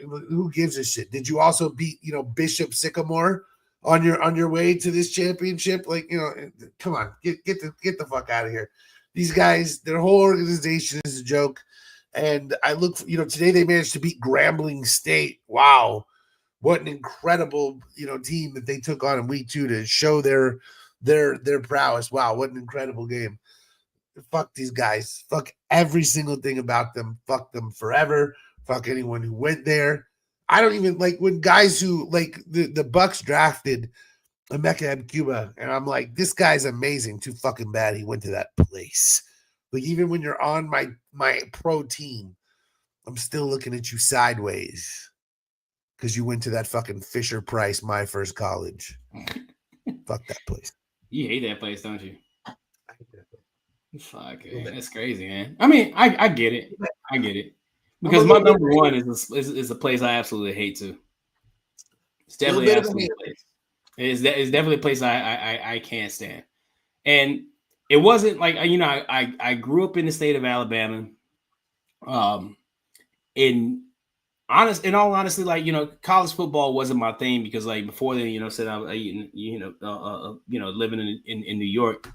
who gives a shit? Did you also beat, Bishop Sycamore on your way to this championship? Like, come on, get the fuck out of here. These guys, their whole organization is a joke. And I look, today they managed to beat Grambling State. Wow. What an incredible, team that they took on in week 2 to show their prowess. Wow, what an incredible game. Fuck these guys. Fuck every single thing about them. Fuck them forever. Fuck anyone who went there. I don't even like when guys who like the Bucks drafted Emeka Cuba, and I'm like, this guy's amazing. Too fucking bad he went to that place. Like, even when you're on my pro team, I'm still looking at you sideways because you went to that fucking Fisher Price, my first college. Fuck that place. You hate that place, don't you? I hate that place. Fuck, man. That's crazy, man. I mean, I get it. I get it. Because my number one is a place I absolutely hate too. It's definitely an absolute place. It's definitely a place I can't stand. And it wasn't like, I grew up in the state of Alabama. In all honesty, like, college football wasn't my thing because, like, before then, said I living in New York,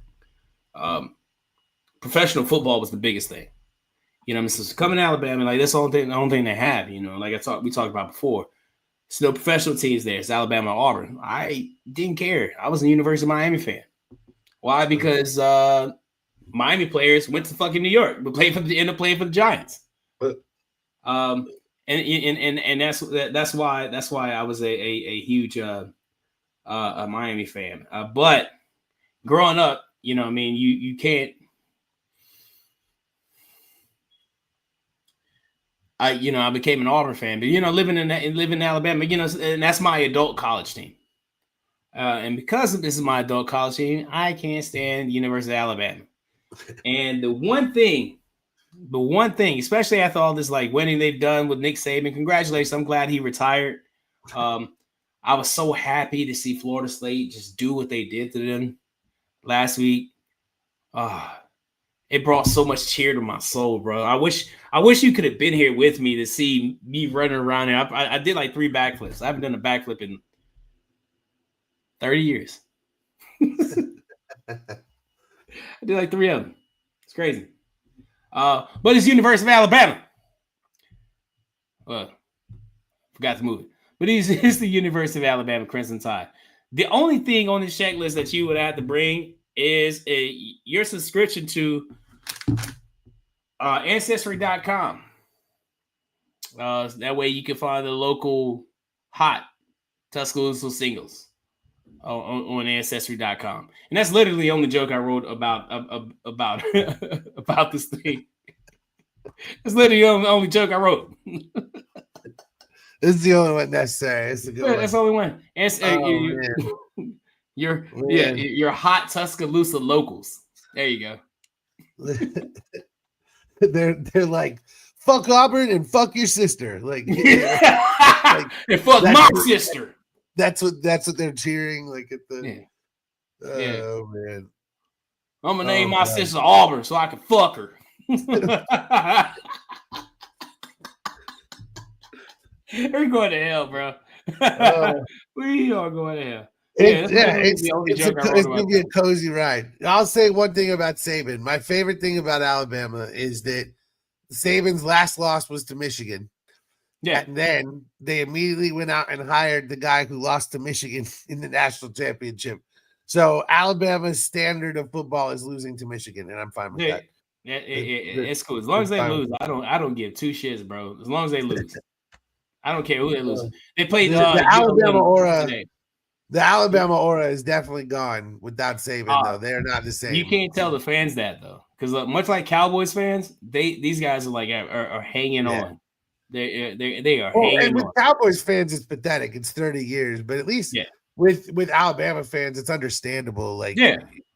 professional football was the biggest thing. So coming to Alabama, like, that's the only thing they have, like we talked about before. So no professional teams there. It's Alabama, Auburn. I didn't care. I was a University of Miami fan. Why? Because Miami players went to fucking New York, but ended up playing for the Giants. And that's why I was a huge a Miami fan. But growing up, you can't. I became an Auburn fan, but living in Alabama, and that's my adult college team. And because this is my adult college team, I can't stand the University of Alabama. And the one thing, especially after all this like winning they've done with Nick Saban, congratulations! I'm glad he retired. I was so happy to see Florida State just do what they did to them last week. It brought so much cheer to my soul, bro. I wish you could have been here with me to see me running around here. I did like 3 backflips. I haven't done a backflip in 30 years. I did like 3 of them. It's crazy. But it's University of Alabama. Forgot to move it. But it's the University of Alabama Crimson Tide. The only thing on the checklist that you would have to bring is your subscription to Ancestry.com. That way you can find the local hot Tuscaloosa singles on Ancestry.com. And that's literally the only joke I wrote about about this thing. It's literally the only joke I wrote. This is the only one necessary. It's a good one. That's the only one. Your hot Tuscaloosa locals. There you go. They're like, fuck Auburn and fuck your sister. Like, and fuck my sister. That's what they're cheering like at the. Oh man. I'm gonna name my sister Auburn so I can fuck her. We're going to hell, bro. We are going to hell. It's gonna be a cozy ride. I'll say one thing about Saban. My favorite thing about Alabama is that Saban's last loss was to Michigan. Yeah, and then they immediately went out and hired the guy who lost to Michigan in the national championship. So Alabama's standard of football is losing to Michigan, and I'm fine with that. It's cool as long as they lose. I don't give 2 shits, bro. As long as they lose, I don't care who they lose. They played the Alabama aura. The Alabama aura is definitely gone without Saban, though. They are not the same. You can't tell the fans that though, because much like Cowboys fans, these guys are like are hanging on. They are hanging with on. Cowboys fans, it's pathetic. It's 30 years, but at least with Alabama fans, it's understandable. Like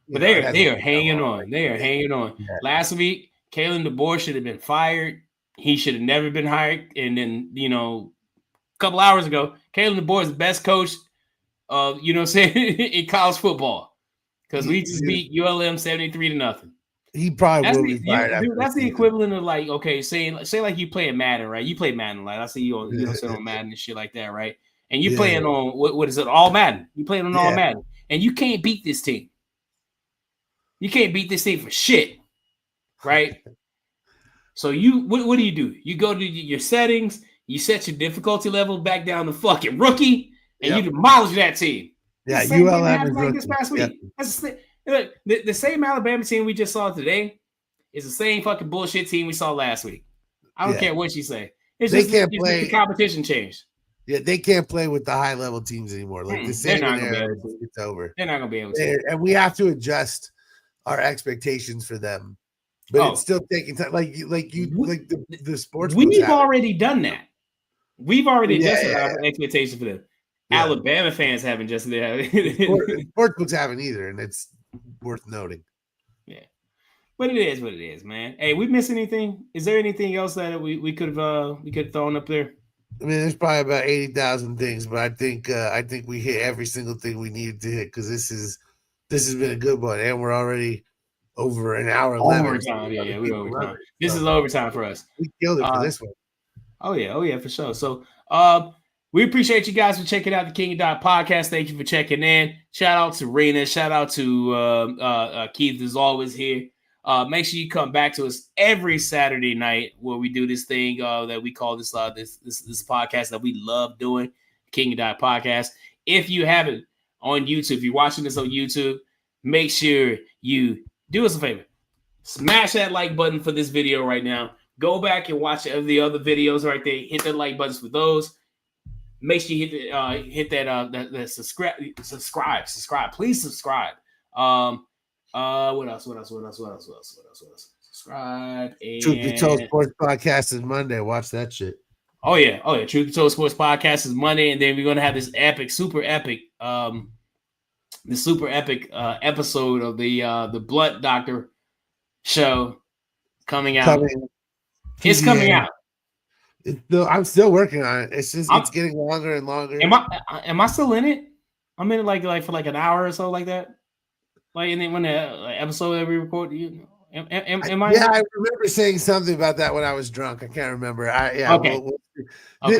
but they are hanging on. They are hanging on. Last week, Kalen DeBoer should have been fired. He should have never been hired. And then a couple hours ago, Kalen DeBoer is the best coach of in college football because we just beat ULM 73-0. He probably will be fired. That's the equivalent of like, okay, say like you play Madden, right? You play Madden, like I see you on sit on Madden and shit like that, right? And you playing on what is it? All Madden. You playing on all Madden, and you can't beat this team. You can't beat this team for shit, right? So what do? You go to your settings, you set your difficulty level back down to fucking rookie, and you demolish that team. Yeah, ULM is like this past week. That's the same Alabama team we just saw today is the same fucking bullshit team we saw last week. I don't care what you say. It's just the competition changed. Yeah, they can't play with the high level teams anymore. Like the same it's over. They're not gonna be able to. And we have to adjust our expectations for them. But it's still taking time. Like the sports. We've already done that. We've already adjusted our expectations for them. Yeah. Alabama fans haven't adjusted their sportsbooks haven't either, and it's worth noting. Yeah. But it is what it is, man. Hey, we miss anything? Is there anything else that we could have thrown up there? I mean, there's probably about 80,000 things, but I think we hit every single thing we needed to hit because this has been a good one, and we're already over an hour. Overtime, we're overtime. This is overtime for us. We killed it for this one. Oh yeah, for sure. So, we appreciate you guys for checking out the King of Dot podcast. Thank you for checking in. Shout out to Rena. Shout out to Keith, is always here. Make sure you come back to us every Saturday night where we do this thing that we call this podcast that we love doing, King of Dot podcast. If you haven't on YouTube, if you're watching this on YouTube, make sure you do us a favor. Smash that like button for this video right now. Go back and watch the other videos right there. Hit the like buttons for those. Make sure you hit that subscribe. Please subscribe. What else? Subscribe. And... Truth Be Told Sports Podcast is Monday. Watch that shit. Oh yeah. Truth Be Told Sports Podcast is Monday, and then we're gonna have this super epic episode of the Blunt Doctor show coming out. It's coming out. I'm still working on it. It's just it's getting longer and longer. Am I still in it? I'm in it like for like an hour or so like that. Like, and then when the episode that we record, am I? Yeah, I remember saying something about that when I was drunk. I can't remember. Okay.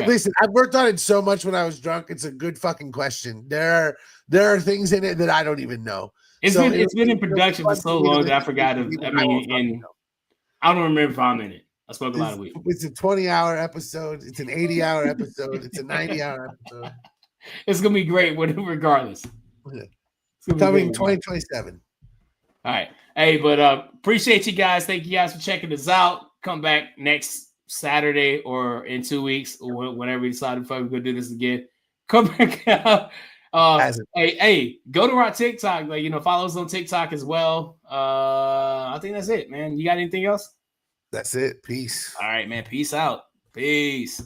Listen, I've worked on it so much when I was drunk. It's a good fucking question. There are things in it that I don't even know. It's been in production for so long that I forgot. I don't remember if I'm in it. I spoke a lot of week. It's a 20-hour episode. It's an 80-hour episode. It's a 90-hour episode. It's gonna be great, regardless. Coming 2027. All right. Hey, but appreciate you guys. Thank you guys for checking us out. Come back next Saturday or in 2 weeks or whenever we decide if we're gonna do this again. Come back out. Hey, go to our TikTok. Follow us on TikTok as well. I think that's it, man. You got anything else? That's it. Peace. All right, man. Peace out. Peace.